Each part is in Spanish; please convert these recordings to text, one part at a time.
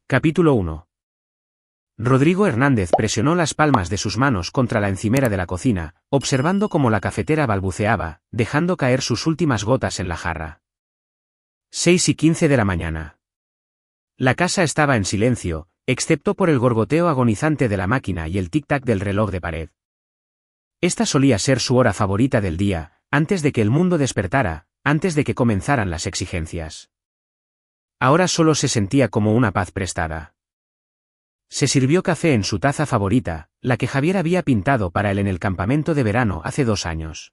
Capítulo 1. Rodrigo Hernández presionó las palmas de sus manos contra la encimera de la cocina, observando cómo la cafetera balbuceaba, dejando caer sus últimas gotas en la jarra. 6:15 de la mañana. La casa estaba en silencio, excepto por el gorgoteo agonizante de la máquina y el tic-tac del reloj de pared. Esta solía ser su hora favorita del día, antes de que el mundo despertara, antes de que comenzaran las exigencias. Ahora solo se sentía como una paz prestada. Se sirvió café en su taza favorita, la que Javier había pintado para él en el campamento de verano hace 2 años.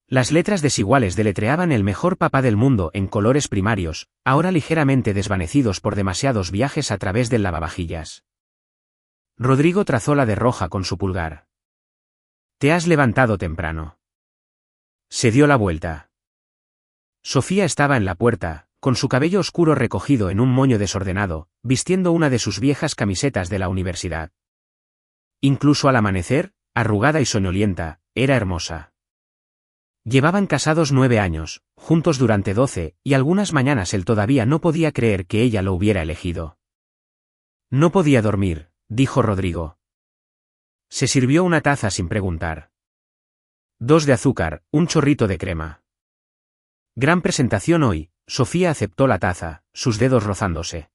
Las letras desiguales deletreaban el mejor papá del mundo en colores primarios, ahora ligeramente desvanecidos por demasiados viajes a través del lavavajillas. Rodrigo trazó la de roja con su pulgar. «Te has levantado temprano». Se dio la vuelta. Sofía estaba en la puerta, con su cabello oscuro recogido en un moño desordenado, vistiendo una de sus viejas camisetas de la universidad. Incluso al amanecer, arrugada y soñolienta, era hermosa. Llevaban casados 9 años, juntos durante 12, y algunas mañanas él todavía no podía creer que ella lo hubiera elegido. «No podía dormir», dijo Rodrigo. Se sirvió una taza sin preguntar. 2 de azúcar, un chorrito de crema. Gran presentación hoy. Sofía aceptó la taza, sus dedos rozándose.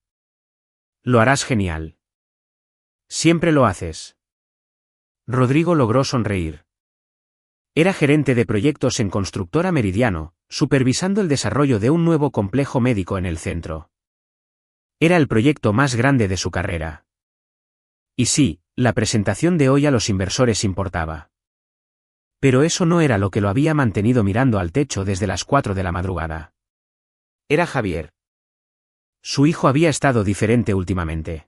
«Lo harás genial. Siempre lo haces». Rodrigo logró sonreír. Era gerente de proyectos en Constructora Meridiano, supervisando el desarrollo de un nuevo complejo médico en el centro. Era el proyecto más grande de su carrera. Y sí, la presentación de hoy a los inversores importaba. Pero eso no era lo que lo había mantenido mirando al techo desde las 4 de la madrugada. Era Javier. Su hijo había estado diferente últimamente.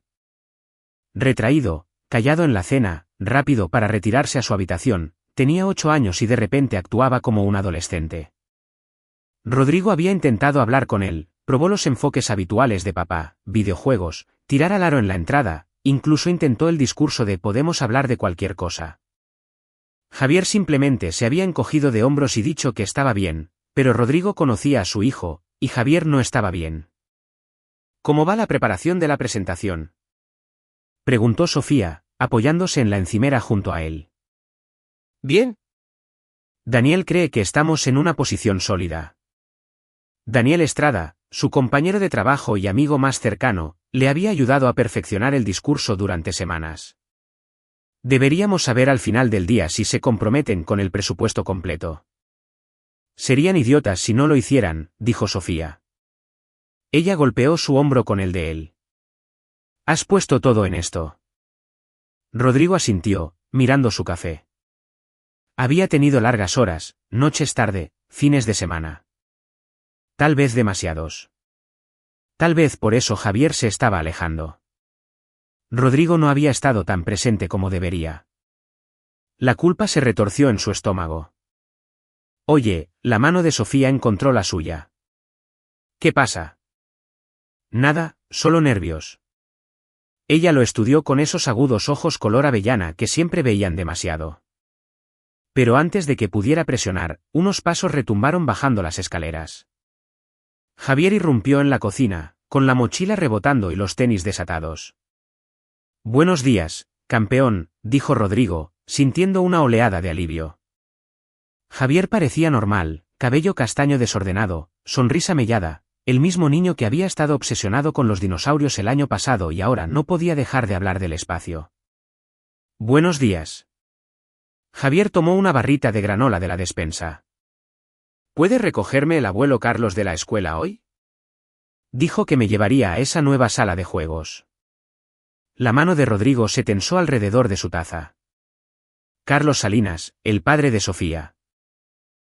Retraído, callado en la cena, rápido para retirarse a su habitación, tenía 8 años y de repente actuaba como un adolescente. Rodrigo había intentado hablar con él, probó los enfoques habituales de papá, videojuegos, tirar al aro en la entrada, incluso intentó el discurso de «podemos hablar de cualquier cosa». Javier simplemente se había encogido de hombros y dicho que estaba bien, pero Rodrigo conocía a su hijo, y Javier no estaba bien. «¿Cómo va la preparación de la presentación?», preguntó Sofía, apoyándose en la encimera junto a él. «Bien. Daniel cree que estamos en una posición sólida». Daniel Estrada, su compañero de trabajo y amigo más cercano, le había ayudado a perfeccionar el discurso durante semanas. «Deberíamos saber al final del día si se comprometen con el presupuesto completo». «Serían idiotas si no lo hicieran», dijo Sofía. Ella golpeó su hombro con el de él. «¿Has puesto todo en esto?». Rodrigo asintió, mirando su café. Había tenido largas horas, noches tarde, fines de semana. Tal vez demasiados. Tal vez por eso Javier se estaba alejando. Rodrigo no había estado tan presente como debería. La culpa se retorció en su estómago. «Oye», la mano de Sofía encontró la suya. «¿Qué pasa?». «Nada, solo nervios». Ella lo estudió con esos agudos ojos color avellana que siempre veían demasiado. Pero antes de que pudiera presionar, unos pasos retumbaron bajando las escaleras. Javier irrumpió en la cocina, con la mochila rebotando y los tenis desatados. «Buenos días, campeón», dijo Rodrigo, sintiendo una oleada de alivio. Javier parecía normal, cabello castaño desordenado, sonrisa mellada, el mismo niño que había estado obsesionado con los dinosaurios el año pasado y ahora no podía dejar de hablar del espacio. «Buenos días». Javier tomó una barrita de granola de la despensa. «¿Puede recogerme el abuelo Carlos de la escuela hoy?». Dijo que me llevaría a esa nueva sala de juegos. La mano de Rodrigo se tensó alrededor de su taza. Carlos Salinas, el padre de Sofía.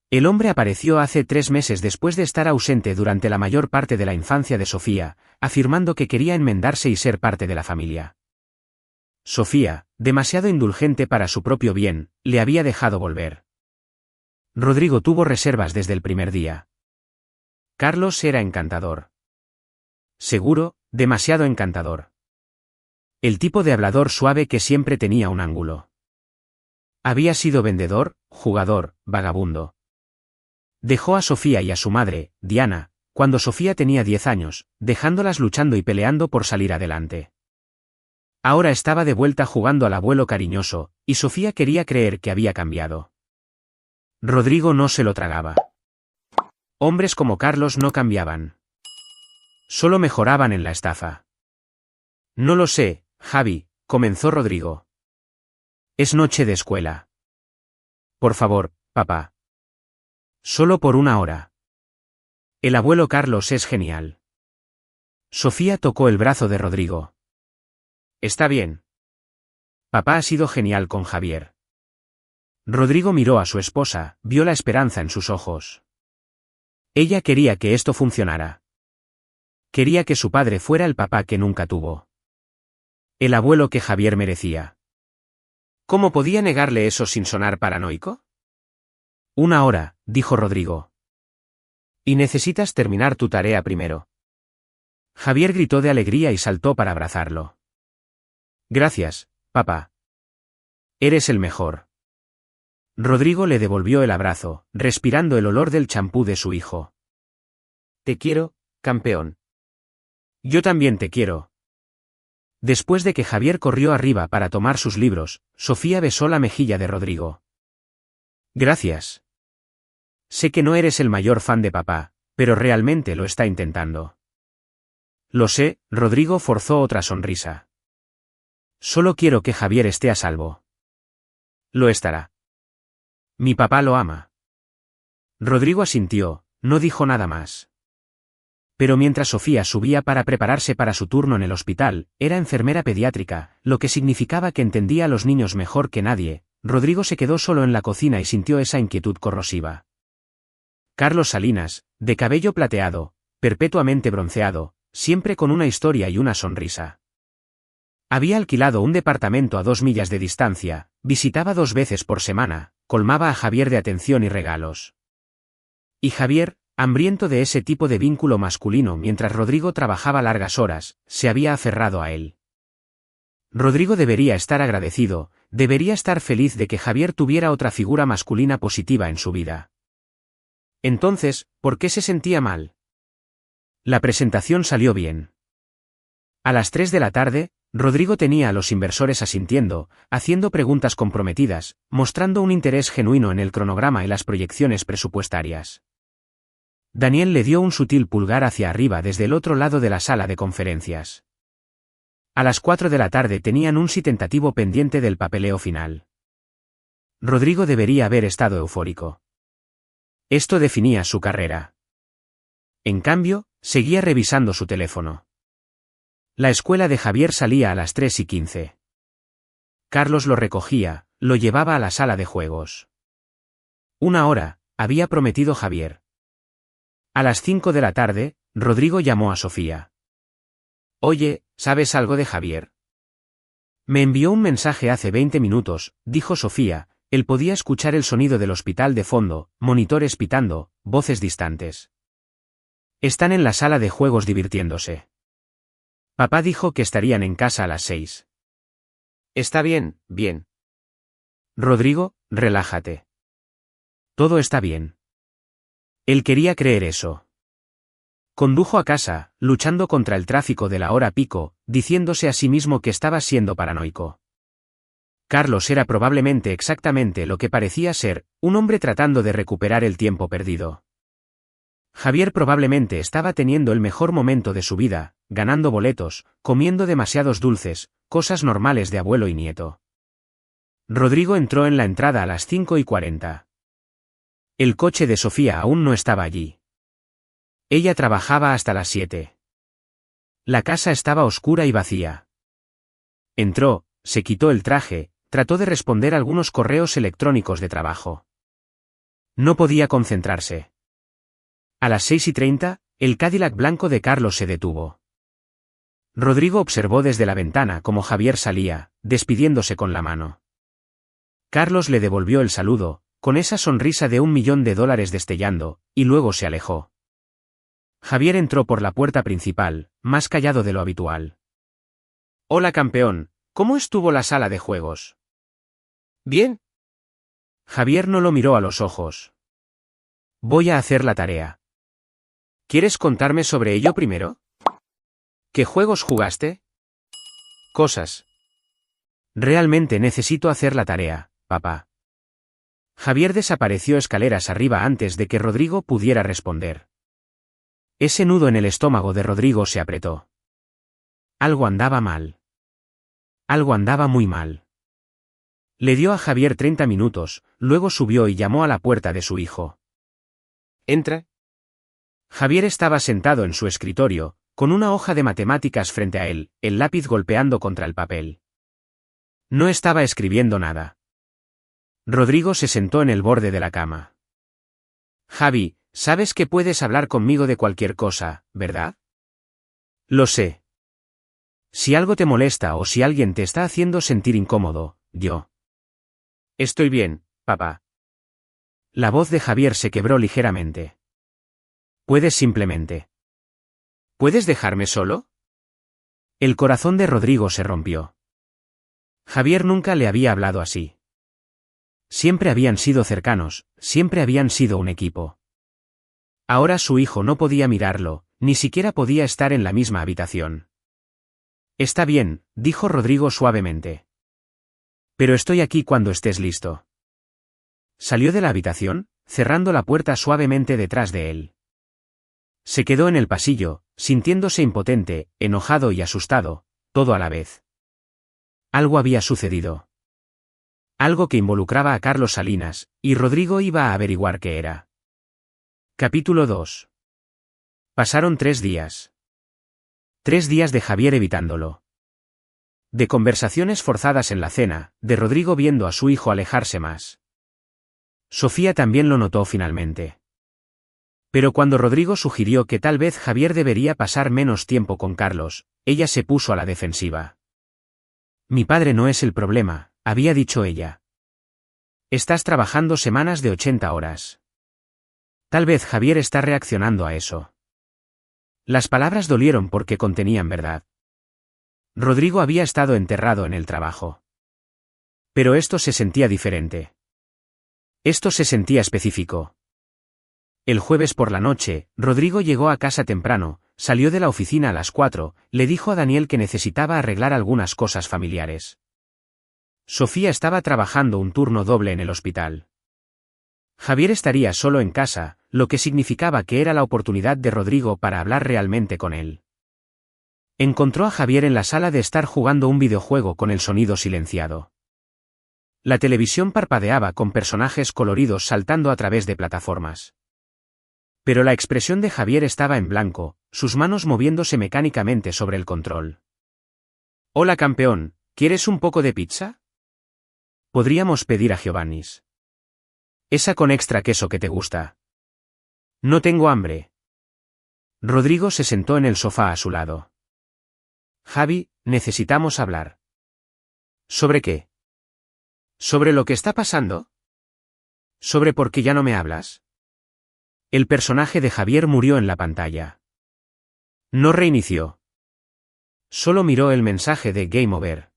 El hombre apareció hace 3 meses después de estar ausente durante la mayor parte de la infancia de Sofía, afirmando que quería enmendarse y ser parte de la familia. Sofía, demasiado indulgente para su propio bien, le había dejado volver. Rodrigo tuvo reservas desde el primer día. Carlos era encantador. Seguro, demasiado encantador. El tipo de hablador suave que siempre tenía un ángulo. Había sido vendedor, jugador, vagabundo. Dejó a Sofía y a su madre, Diana, cuando Sofía tenía 10 años, dejándolas luchando y peleando por salir adelante. Ahora estaba de vuelta jugando al abuelo cariñoso, y Sofía quería creer que había cambiado. Rodrigo no se lo tragaba. Hombres como Carlos no cambiaban. Solo mejoraban en la estafa. No lo sé, Javi, comenzó Rodrigo. Es noche de escuela. Por favor, papá. Solo por una hora. El abuelo Carlos es genial. Sofía tocó el brazo de Rodrigo. Está bien. Papá ha sido genial con Javier. Rodrigo miró a su esposa, vio la esperanza en sus ojos. Ella quería que esto funcionara. Quería que su padre fuera el papá que nunca tuvo. El abuelo que Javier merecía. ¿Cómo podía negarle eso sin sonar paranoico? Una hora, dijo Rodrigo. Y necesitas terminar tu tarea primero. Javier gritó de alegría y saltó para abrazarlo. Gracias, papá. Eres el mejor. Rodrigo le devolvió el abrazo, respirando el olor del champú de su hijo. Te quiero, campeón. Yo también te quiero. Después de que Javier corrió arriba para tomar sus libros, Sofía besó la mejilla de Rodrigo. Gracias. Sé que no eres el mayor fan de papá, pero realmente lo está intentando. Lo sé, Rodrigo forzó otra sonrisa. Solo quiero que Javier esté a salvo. Lo estará. Mi papá lo ama. Rodrigo asintió, no dijo nada más. Pero mientras Sofía subía para prepararse para su turno en el hospital, era enfermera pediátrica, lo que significaba que entendía a los niños mejor que nadie. Rodrigo se quedó solo en la cocina y sintió esa inquietud corrosiva. Carlos Salinas, de cabello plateado, perpetuamente bronceado, siempre con una historia y una sonrisa. Había alquilado un departamento a 2 millas de distancia, visitaba 2 veces por semana, colmaba a Javier de atención y regalos. Y Javier, hambriento de ese tipo de vínculo masculino mientras Rodrigo trabajaba largas horas, se había aferrado a él. Rodrigo debería estar agradecido, debería estar feliz de que Javier tuviera otra figura masculina positiva en su vida. Entonces, ¿por qué se sentía mal? La presentación salió bien. A las 3 de la tarde, Rodrigo tenía a los inversores asintiendo, haciendo preguntas comprometidas, mostrando un interés genuino en el cronograma y las proyecciones presupuestarias. Daniel le dio un sutil pulgar hacia arriba desde el otro lado de la sala de conferencias. A las 4 de la tarde tenían un sí tentativo pendiente del papeleo final. Rodrigo debería haber estado eufórico. Esto definía su carrera. En cambio, seguía revisando su teléfono. La escuela de Javier salía a las 3:15. Carlos lo recogía, lo llevaba a la sala de juegos. 1 hora, había prometido Javier. A las 5 de la tarde, Rodrigo llamó a Sofía. Oye, ¿sabes algo de Javier? Me envió un mensaje hace 20 minutos, dijo Sofía. Él podía escuchar el sonido del hospital de fondo, monitores pitando, voces distantes. Están en la sala de juegos divirtiéndose. Papá dijo que estarían en casa a las 6. Está bien, bien. Rodrigo, relájate. Todo está bien. Él quería creer eso. Condujo a casa, luchando contra el tráfico de la hora pico, diciéndose a sí mismo que estaba siendo paranoico. Carlos era probablemente exactamente lo que parecía ser, un hombre tratando de recuperar el tiempo perdido. Javier probablemente estaba teniendo el mejor momento de su vida, ganando boletos, comiendo demasiados dulces, cosas normales de abuelo y nieto. Rodrigo entró en la entrada a las 5:40. El coche de Sofía aún no estaba allí. Ella trabajaba hasta las 7. La casa estaba oscura y vacía. Entró, se quitó el traje, trató de responder algunos correos electrónicos de trabajo. No podía concentrarse. A las 6:30, el Cadillac blanco de Carlos se detuvo. Rodrigo observó desde la ventana cómo Javier salía, despidiéndose con la mano. Carlos le devolvió el saludo, con esa sonrisa de $1.000.000 destellando, y luego se alejó. Javier entró por la puerta principal, más callado de lo habitual. Hola campeón, ¿cómo estuvo la sala de juegos? Bien. Javier no lo miró a los ojos. Voy a hacer la tarea. ¿Quieres contarme sobre ello primero? ¿Qué juegos jugaste? Cosas. Realmente necesito hacer la tarea, papá. Javier desapareció escaleras arriba antes de que Rodrigo pudiera responder. Ese nudo en el estómago de Rodrigo se apretó. Algo andaba mal. Algo andaba muy mal. Le dio a Javier 30 minutos, luego subió y llamó a la puerta de su hijo. «¿Entra?» Javier estaba sentado en su escritorio, con una hoja de matemáticas frente a él, el lápiz golpeando contra el papel. No estaba escribiendo nada. Rodrigo se sentó en el borde de la cama. «Javi, sabes que puedes hablar conmigo de cualquier cosa, ¿verdad?» «Lo sé. Si algo te molesta o si alguien te está haciendo sentir incómodo, yo». «Estoy bien, papá». La voz de Javier se quebró ligeramente. «¿Puedes simplemente? ¿Puedes dejarme solo?» El corazón de Rodrigo se rompió. Javier nunca le había hablado así. Siempre habían sido cercanos, siempre habían sido un equipo. Ahora su hijo no podía mirarlo, ni siquiera podía estar en la misma habitación. «Está bien», dijo Rodrigo suavemente. «Pero estoy aquí cuando estés listo». Salió de la habitación, cerrando la puerta suavemente detrás de él. Se quedó en el pasillo, sintiéndose impotente, enojado y asustado, todo a la vez. Algo había sucedido. Algo que involucraba a Carlos Salinas, y Rodrigo iba a averiguar qué era. Capítulo 2. Pasaron 3 días. 3 días de Javier evitándolo. De conversaciones forzadas en la cena, de Rodrigo viendo a su hijo alejarse más. Sofía también lo notó finalmente. Pero cuando Rodrigo sugirió que tal vez Javier debería pasar menos tiempo con Carlos, ella se puso a la defensiva. «Mi padre no es el problema», había dicho ella. «Estás trabajando semanas de 80 horas. Tal vez Javier está reaccionando a eso». Las palabras dolieron porque contenían verdad. Rodrigo había estado enterrado en el trabajo. Pero esto se sentía diferente. Esto se sentía específico. El jueves por la noche, Rodrigo llegó a casa temprano, salió de la oficina a las 4, le dijo a Daniel que necesitaba arreglar algunas cosas familiares. Sofía estaba trabajando un turno doble en el hospital. Javier estaría solo en casa, lo que significaba que era la oportunidad de Rodrigo para hablar realmente con él. Encontró a Javier en la sala de estar jugando un videojuego con el sonido silenciado. La televisión parpadeaba con personajes coloridos saltando a través de plataformas. Pero la expresión de Javier estaba en blanco, sus manos moviéndose mecánicamente sobre el control. «Hola campeón, ¿quieres un poco de pizza? Podríamos pedir a Giovanni's. Esa con extra queso que te gusta». «No tengo hambre». Rodrigo se sentó en el sofá a su lado. «Javi, necesitamos hablar». «¿Sobre qué? ¿Sobre lo que está pasando? ¿Sobre por qué ya no me hablas?» El personaje de Javier murió en la pantalla. No reinició. Solo miró el mensaje de Game Over.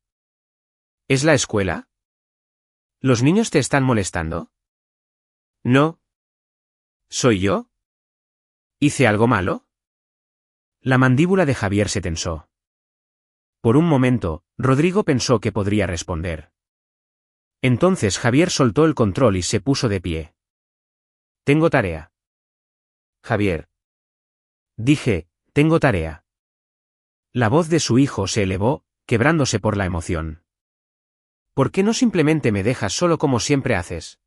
¿Es la escuela? ¿Los niños te están molestando? No. ¿Soy yo? ¿Hice algo malo? La mandíbula de Javier se tensó. Por un momento, Rodrigo pensó que podría responder. Entonces Javier soltó el control y se puso de pie. «Tengo tarea». «Javier». Dije, «tengo tarea». La voz de su hijo se elevó, quebrándose por la emoción. «¿Por qué no simplemente me dejas solo como siempre haces?»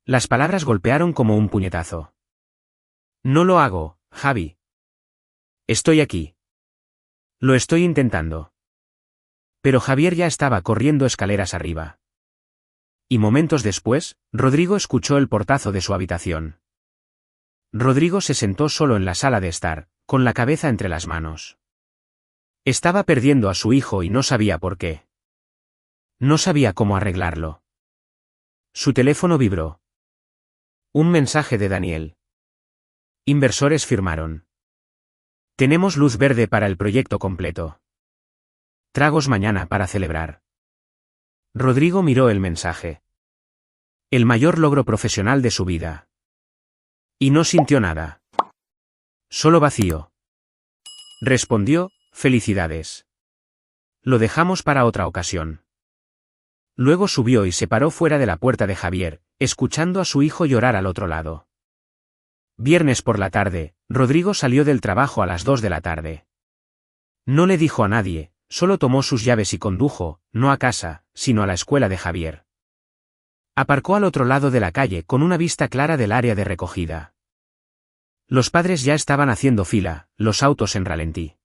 Las palabras golpearon como un puñetazo. «No lo hago, Javi. Estoy aquí. Lo estoy intentando». Pero Javier ya estaba corriendo escaleras arriba. Y momentos después, Rodrigo escuchó el portazo de su habitación. Rodrigo se sentó solo en la sala de estar, con la cabeza entre las manos. Estaba perdiendo a su hijo y no sabía por qué. No sabía cómo arreglarlo. Su teléfono vibró. Un mensaje de Daniel. Inversores firmaron. Tenemos luz verde para el proyecto completo. Tragos mañana para celebrar. Rodrigo miró el mensaje. El mayor logro profesional de su vida. Y no sintió nada. Solo vacío. Respondió, felicidades. Lo dejamos para otra ocasión. Luego subió y se paró fuera de la puerta de Javier, escuchando a su hijo llorar al otro lado. Viernes por la tarde, Rodrigo salió del trabajo a las 2 de la tarde. No le dijo a nadie, solo tomó sus llaves y condujo, no a casa, sino a la escuela de Javier. Aparcó al otro lado de la calle con una vista clara del área de recogida. Los padres ya estaban haciendo fila, los autos en ralentí.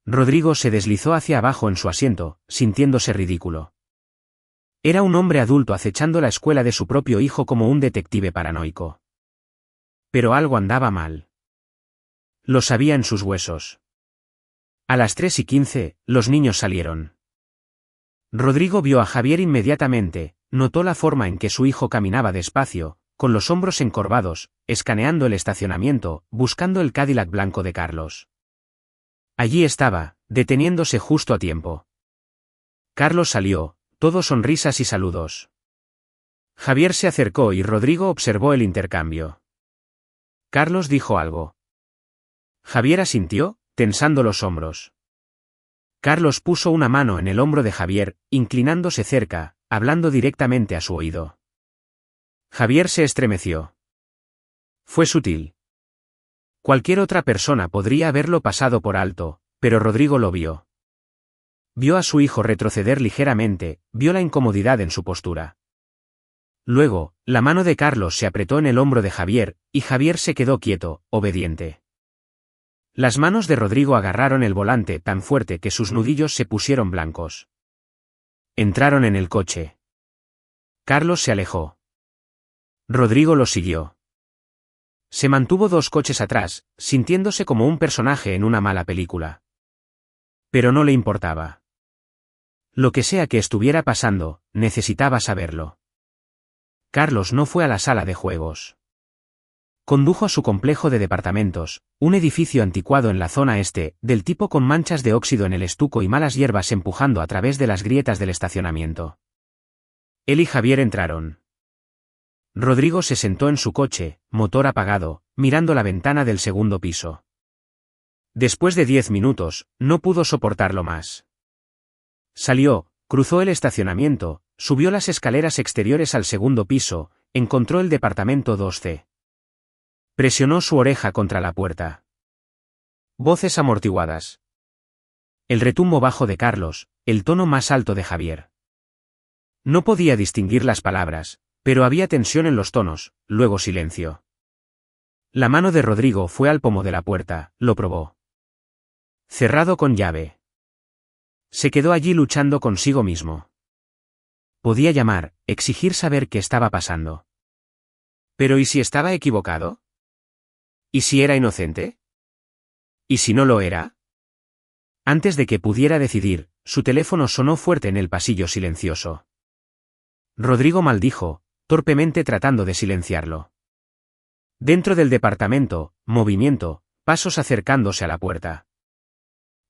Rodrigo se deslizó hacia abajo en su asiento, sintiéndose ridículo. Era un hombre adulto acechando la escuela de su propio hijo como un detective paranoico. Pero algo andaba mal. Lo sabía en sus huesos. A las 3:15, los niños salieron. Rodrigo vio a Javier inmediatamente, notó la forma en que su hijo caminaba despacio, con los hombros encorvados, escaneando el estacionamiento, buscando el Cadillac blanco de Carlos. Allí estaba, deteniéndose justo a tiempo. Carlos salió, todo sonrisas y saludos. Javier se acercó y Rodrigo observó el intercambio. Carlos dijo algo. Javier asintió, tensando los hombros. Carlos puso una mano en el hombro de Javier, inclinándose cerca, hablando directamente a su oído. Javier se estremeció. Fue sutil. Cualquier otra persona podría haberlo pasado por alto, pero Rodrigo lo vio. Vio a su hijo retroceder ligeramente, vio la incomodidad en su postura. Luego, la mano de Carlos se apretó en el hombro de Javier, y Javier se quedó quieto, obediente. Las manos de Rodrigo agarraron el volante tan fuerte que sus nudillos se pusieron blancos. Entraron en el coche. Carlos se alejó. Rodrigo lo siguió. Se mantuvo 2 coches atrás, sintiéndose como un personaje en una mala película. Pero no le importaba. Lo que sea que estuviera pasando, necesitaba saberlo. Carlos no fue a la sala de juegos. Condujo a su complejo de departamentos, un edificio anticuado en la zona este, del tipo con manchas de óxido en el estuco y malas hierbas empujando a través de las grietas del estacionamiento. Él y Javier entraron. Rodrigo se sentó en su coche, motor apagado, mirando la ventana del segundo piso. Después de 10 minutos, no pudo soportarlo más. Salió, cruzó el estacionamiento, subió las escaleras exteriores al segundo piso, encontró el departamento 2C. Presionó su oreja contra la puerta. Voces amortiguadas. El retumbo bajo de Carlos, el tono más alto de Javier. No podía distinguir las palabras, pero había tensión en los tonos, luego silencio. La mano de Rodrigo fue al pomo de la puerta, lo probó. Cerrado con llave. Se quedó allí luchando consigo mismo. Podía llamar, exigir saber qué estaba pasando. Pero ¿y si estaba equivocado? ¿Y si era inocente? ¿Y si no lo era? Antes de que pudiera decidir, su teléfono sonó fuerte en el pasillo silencioso. Rodrigo maldijo, torpemente tratando de silenciarlo. Dentro del departamento, movimiento, pasos acercándose a la puerta.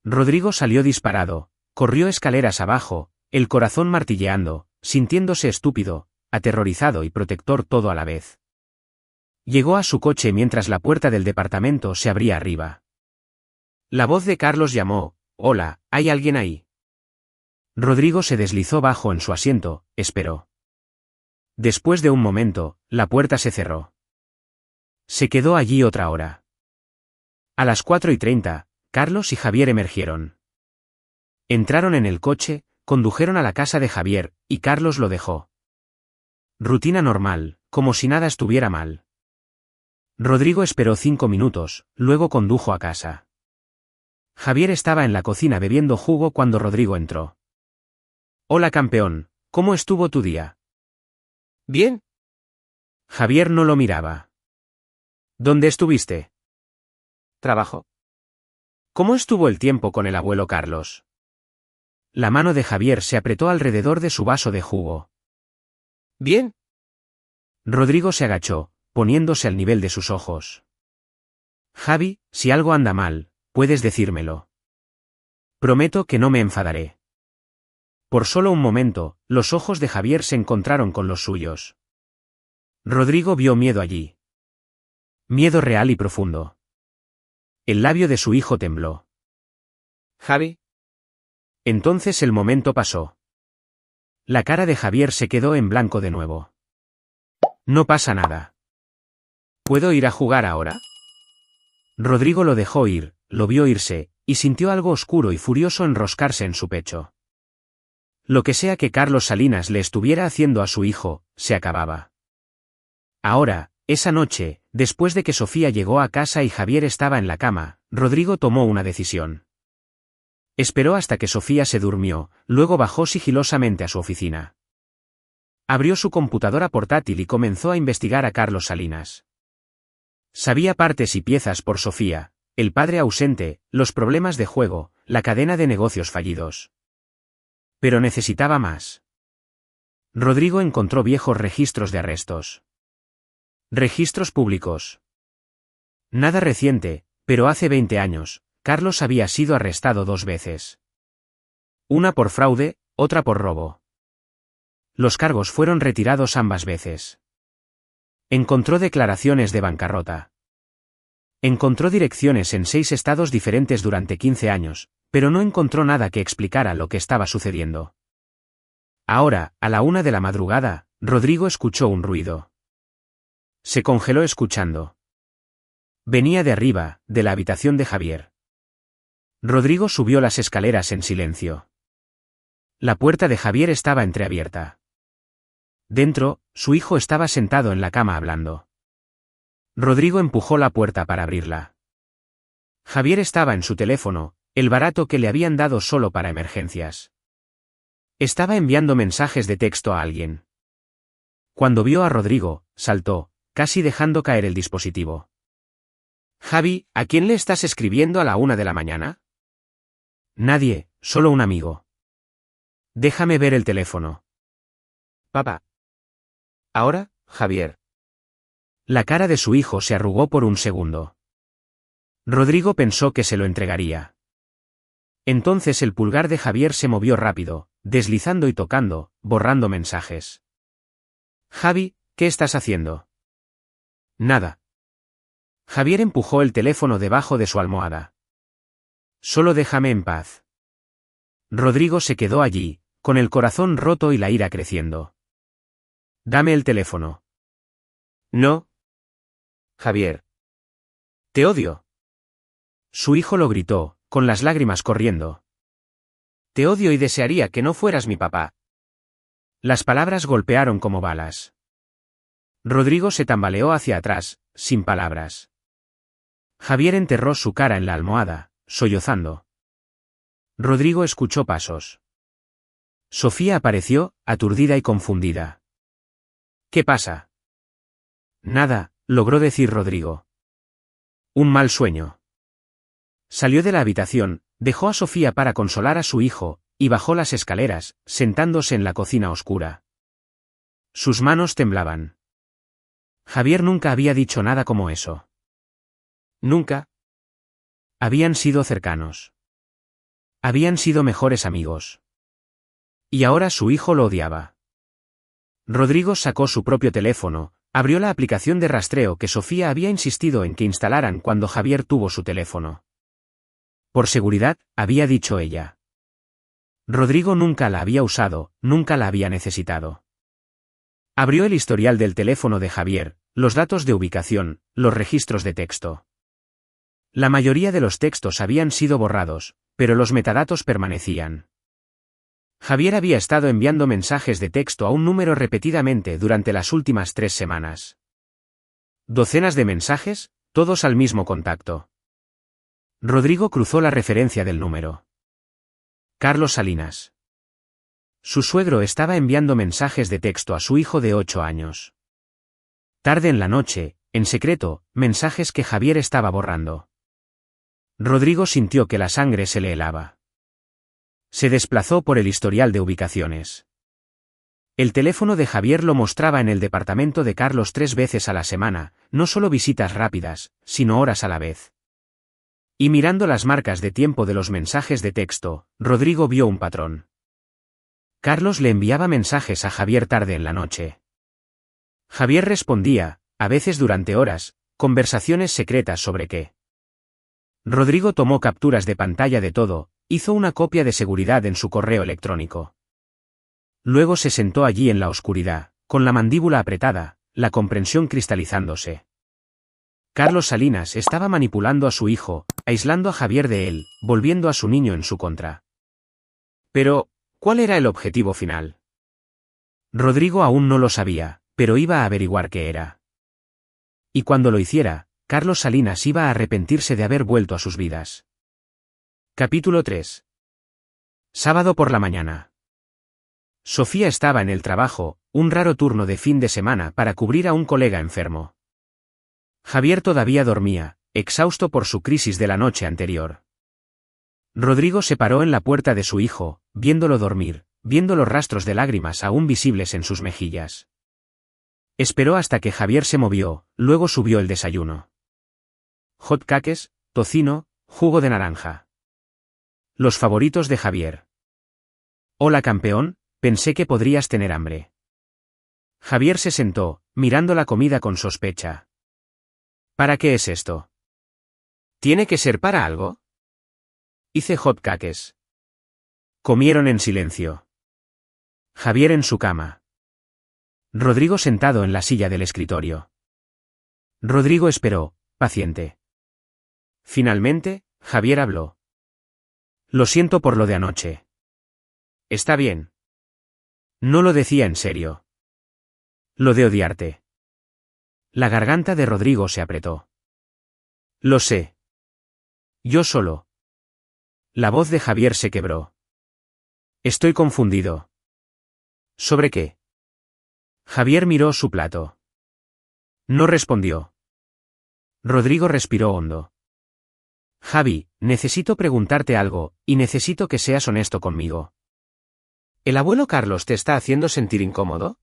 Rodrigo salió disparado, corrió escaleras abajo, el corazón martilleando, sintiéndose estúpido, aterrorizado y protector todo a la vez. Llegó a su coche mientras la puerta del departamento se abría arriba. La voz de Carlos llamó, «Hola, ¿hay alguien ahí?» Rodrigo se deslizó bajo en su asiento, esperó. Después de un momento, la puerta se cerró. Se quedó allí otra hora. A las 4:30, Carlos y Javier emergieron. Entraron en el coche, condujeron a la casa de Javier, y Carlos lo dejó. Rutina normal, como si nada estuviera mal. Rodrigo esperó 5 minutos, luego condujo a casa. Javier estaba en la cocina bebiendo jugo cuando Rodrigo entró. «Hola campeón, ¿cómo estuvo tu día?» Bien. Javier no lo miraba. ¿Dónde estuviste? Trabajo. ¿Cómo estuvo el tiempo con el abuelo Carlos? La mano de Javier se apretó alrededor de su vaso de jugo. Bien. Rodrigo se agachó, poniéndose al nivel de sus ojos. Javi, si algo anda mal, puedes decírmelo. Prometo que no me enfadaré. Por solo un momento, los ojos de Javier se encontraron con los suyos. Rodrigo vio miedo allí. Miedo real y profundo. El labio de su hijo tembló. Javi, Entonces el momento pasó. La cara de Javier se quedó en blanco de nuevo. No pasa nada. ¿Puedo ir a jugar ahora? Rodrigo lo dejó ir, lo vio irse, y sintió algo oscuro y furioso enroscarse en su pecho. Lo que sea que Carlos Salinas le estuviera haciendo a su hijo, se acababa. Ahora, esa noche, después de que Sofía llegó a casa y Javier estaba en la cama, Rodrigo tomó una decisión. Esperó hasta que Sofía se durmió, luego bajó sigilosamente a su oficina. Abrió su computadora portátil y comenzó a investigar a Carlos Salinas. Sabía partes y piezas por Sofía, el padre ausente, los problemas de juego, la cadena de negocios fallidos. Pero necesitaba más. Rodrigo encontró viejos registros de arrestos. Registros públicos. Nada reciente, pero hace 20 años, Carlos había sido arrestado 2 veces. Una por fraude, otra por robo. Los cargos fueron retirados ambas veces. Encontró declaraciones de bancarrota. Encontró direcciones en 6 estados diferentes durante 15 años, pero no encontró nada que explicara lo que estaba sucediendo. Ahora, a la 1 de la madrugada, Rodrigo escuchó un ruido. Se congeló escuchando. Venía de arriba, de la habitación de Javier. Rodrigo subió las escaleras en silencio. La puerta de Javier estaba entreabierta. Dentro, su hijo estaba sentado en la cama hablando. Rodrigo empujó la puerta para abrirla. Javier estaba en su teléfono, el barato que le habían dado solo para emergencias. Estaba enviando mensajes de texto a alguien. Cuando vio a Rodrigo, saltó, casi dejando caer el dispositivo. Javi, ¿a quién le estás escribiendo a la 1 de la mañana? Nadie, solo un amigo. Déjame ver el teléfono. papá. Ahora, Javier. La cara de su hijo se arrugó por un segundo. Rodrigo pensó que se lo entregaría. Entonces el pulgar de Javier se movió rápido, deslizando y tocando, borrando mensajes. Javi, ¿qué estás haciendo? Nada. Javier empujó el teléfono debajo de su almohada. Solo déjame en paz. Rodrigo se quedó allí, con el corazón roto y la ira creciendo. Dame el teléfono. No. Javier. Te odio. Su hijo lo gritó, con las lágrimas corriendo. Te odio y desearía que no fueras mi papá. Las palabras golpearon como balas. Rodrigo se tambaleó hacia atrás, sin palabras. Javier enterró su cara en la almohada, sollozando. Rodrigo escuchó pasos. Sofía apareció, aturdida y confundida. ¿Qué pasa? Nada, logró decir Rodrigo. Un mal sueño. Salió de la habitación, dejó a Sofía para consolar a su hijo, y bajó las escaleras, sentándose en la cocina oscura. Sus manos temblaban. Javier nunca había dicho nada como eso. Nunca. Habían sido cercanos. Habían sido mejores amigos. Y ahora su hijo lo odiaba. Rodrigo sacó su propio teléfono, abrió la aplicación de rastreo que Sofía había insistido en que instalaran cuando Javier tuvo su teléfono. Por seguridad, había dicho ella. Rodrigo nunca la había usado, nunca la había necesitado. Abrió el historial del teléfono de Javier, los datos de ubicación, los registros de texto. La mayoría de los textos habían sido borrados, pero los metadatos permanecían. Javier había estado enviando mensajes de texto a un número repetidamente durante las últimas 3 semanas. Docenas de mensajes, todos al mismo contacto. Rodrigo cruzó la referencia del número. Carlos Salinas. Su suegro estaba enviando mensajes de texto a su hijo de 8 años. Tarde en la noche, en secreto, mensajes que Javier estaba borrando. Rodrigo sintió que la sangre se le helaba. Se desplazó por el historial de ubicaciones. El teléfono de Javier lo mostraba en el departamento de Carlos 3 veces a la semana, no solo visitas rápidas, sino horas a la vez. Y mirando las marcas de tiempo de los mensajes de texto, Rodrigo vio un patrón. Carlos le enviaba mensajes a Javier tarde en la noche. Javier respondía, a veces durante horas, conversaciones secretas sobre qué. Rodrigo tomó capturas de pantalla de todo, hizo una copia de seguridad en su correo electrónico. Luego se sentó allí en la oscuridad, con la mandíbula apretada, la comprensión cristalizándose. Carlos Salinas estaba manipulando a su hijo, aislando a Javier de él, volviendo a su niño en su contra. Pero, ¿cuál era el objetivo final? Rodrigo aún no lo sabía, pero iba a averiguar qué era. Y cuando lo hiciera, Carlos Salinas iba a arrepentirse de haber vuelto a sus vidas. Capítulo 3. Sábado por la mañana. Sofía estaba en el trabajo, un raro turno de fin de semana para cubrir a un colega enfermo. Javier todavía dormía, exhausto por su crisis de la noche anterior. Rodrigo se paró en la puerta de su hijo, viéndolo dormir, viendo los rastros de lágrimas aún visibles en sus mejillas. Esperó hasta que Javier se movió, luego subió el desayuno. Hot cakes, tocino, jugo de naranja. Los favoritos de Javier. Hola campeón, pensé que podrías tener hambre. Javier se sentó, mirando la comida con sospecha. ¿Para qué es esto? ¿Tiene que ser para algo? Hice hot cakes. Comieron en silencio. Javier en su cama. Rodrigo sentado en la silla del escritorio. Rodrigo esperó, paciente. Finalmente, Javier habló. Lo siento por lo de anoche. Está bien. No lo decía en serio. Lo de odiarte. La garganta de Rodrigo se apretó. Lo sé. Yo solo. La voz de Javier se quebró. Estoy confundido. ¿Sobre qué? Javier miró su plato. No respondió. Rodrigo respiró hondo. Javi, necesito preguntarte algo, y necesito que seas honesto conmigo. ¿El abuelo Carlos te está haciendo sentir incómodo?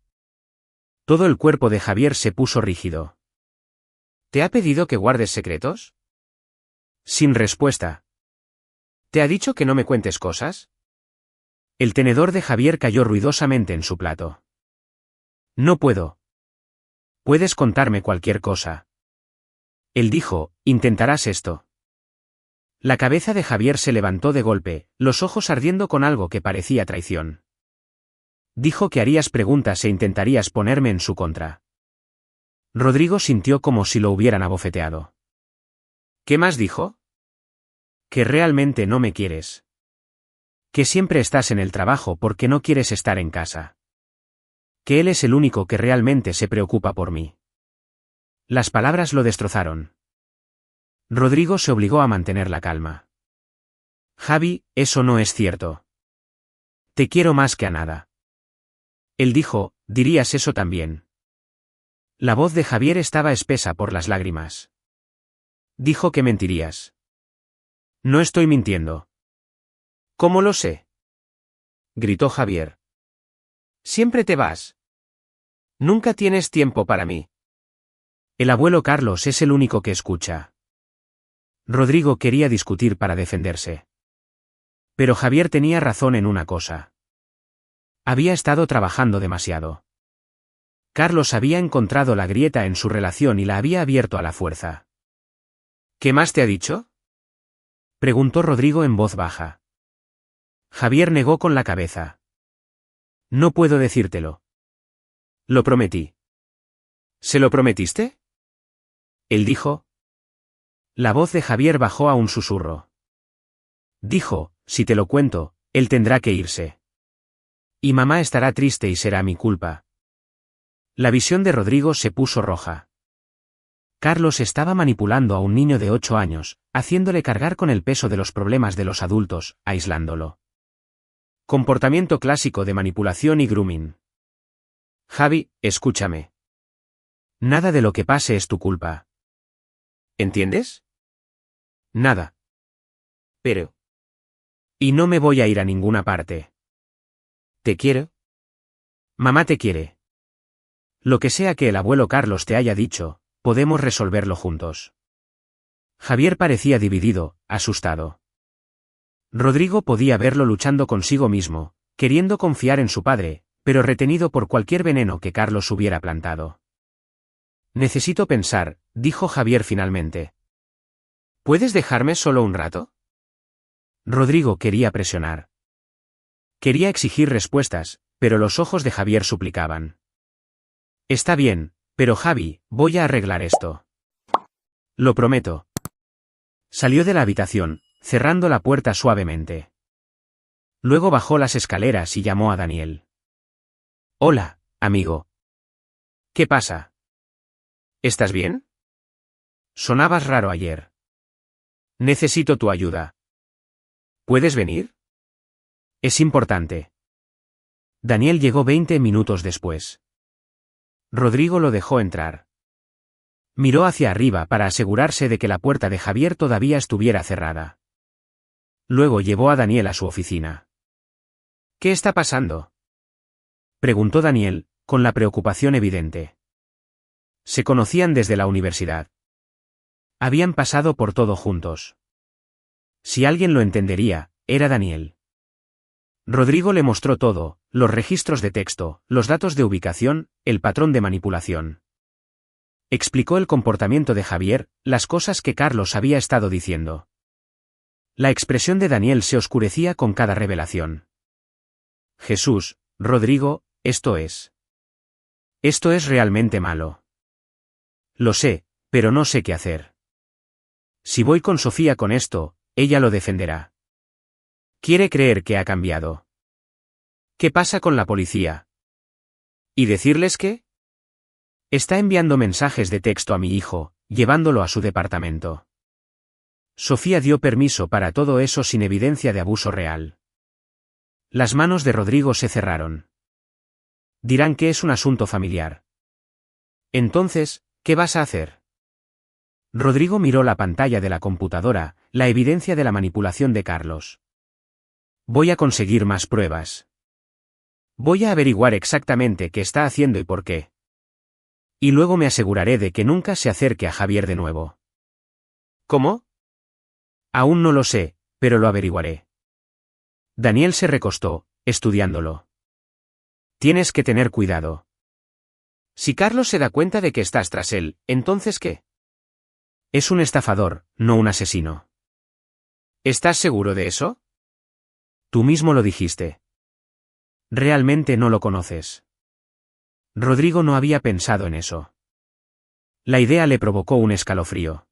Todo el cuerpo de Javier se puso rígido. ¿Te ha pedido que guardes secretos? Sin respuesta. ¿Te ha dicho que no me cuentes cosas? El tenedor de Javier cayó ruidosamente en su plato. No puedo. Puedes contarme cualquier cosa. Él dijo, intentarás esto. La cabeza de Javier se levantó de golpe, los ojos ardiendo con algo que parecía traición. Dijo que harías preguntas e intentarías ponerme en su contra. Rodrigo sintió como si lo hubieran abofeteado. ¿Qué más dijo? Que realmente no me quieres. Que siempre estás en el trabajo porque no quieres estar en casa. Que él es el único que realmente se preocupa por mí. Las palabras lo destrozaron. Rodrigo se obligó a mantener la calma. Javi, eso no es cierto. Te quiero más que a nada. Él dijo, dirías eso también. La voz de Javier estaba espesa por las lágrimas. Dijo que mentirías. No estoy mintiendo. ¿Cómo lo sé? Gritó Javier. Siempre te vas. Nunca tienes tiempo para mí. El abuelo Carlos es el único que escucha. Rodrigo quería discutir para defenderse. Pero Javier tenía razón en una cosa. Había estado trabajando demasiado. Carlos había encontrado la grieta en su relación y la había abierto a la fuerza. ¿Qué más te ha dicho? Preguntó Rodrigo en voz baja. Javier negó con la cabeza. No puedo decírtelo. Lo prometí. ¿Se lo prometiste? Él dijo. La voz de Javier bajó a un susurro. Dijo, si te lo cuento, él tendrá que irse. Y mamá estará triste y será mi culpa. La visión de Rodrigo se puso roja. Carlos estaba manipulando a un niño de 8 años, haciéndole cargar con el peso de los problemas de los adultos, aislándolo. Comportamiento clásico de manipulación y grooming. Javi, escúchame. Nada de lo que pase es tu culpa. ¿Entiendes? Nada. Pero. Y no me voy a ir a ninguna parte. ¿Te quiero? Mamá te quiere. Lo que sea que el abuelo Carlos te haya dicho, podemos resolverlo juntos. Javier parecía dividido, asustado. Rodrigo podía verlo luchando consigo mismo, queriendo confiar en su padre, pero retenido por cualquier veneno que Carlos hubiera plantado. Necesito pensar, dijo Javier finalmente. ¿Puedes dejarme solo un rato? Rodrigo quería presionar. Quería exigir respuestas, pero los ojos de Javier suplicaban. Está bien, pero Javi, voy a arreglar esto. Lo prometo. Salió de la habitación, cerrando la puerta suavemente. Luego bajó las escaleras y llamó a Daniel. Hola, amigo. ¿Qué pasa? ¿Estás bien? Sonabas raro ayer. Necesito tu ayuda. ¿Puedes venir? Es importante. Daniel llegó 20 minutos después. Rodrigo lo dejó entrar. Miró hacia arriba para asegurarse de que la puerta de Javier todavía estuviera cerrada. Luego llevó a Daniel a su oficina. ¿Qué está pasando?, preguntó Daniel, con la preocupación evidente. Se conocían desde la universidad. Habían pasado por todo juntos. Si alguien lo entendería, era Daniel. Rodrigo le mostró todo, los registros de texto, los datos de ubicación, el patrón de manipulación. Explicó el comportamiento de Javier, las cosas que Carlos había estado diciendo. La expresión de Daniel se oscurecía con cada revelación. Jesús, Rodrigo, esto es realmente malo. Lo sé, pero no sé qué hacer. Si voy con Sofía con esto, ella lo defenderá. Quiere creer que ha cambiado. ¿Qué pasa con la policía? ¿Y decirles qué? Está enviando mensajes de texto a mi hijo, llevándolo a su departamento. Sofía dio permiso para todo eso sin evidencia de abuso real. Las manos de Rodrigo se cerraron. Dirán que es un asunto familiar. Entonces, ¿qué vas a hacer? Rodrigo miró la pantalla de la computadora, la evidencia de la manipulación de Carlos. Voy a conseguir más pruebas. Voy a averiguar exactamente qué está haciendo y por qué. Y luego me aseguraré de que nunca se acerque a Javier de nuevo. ¿Cómo? Aún no lo sé, pero lo averiguaré. Daniel se recostó, estudiándolo. Tienes que tener cuidado. Si Carlos se da cuenta de que estás tras él, ¿entonces qué? Es un estafador, no un asesino. ¿Estás seguro de eso? Tú mismo lo dijiste. Realmente no lo conoces. Rodrigo no había pensado en eso. La idea le provocó un escalofrío.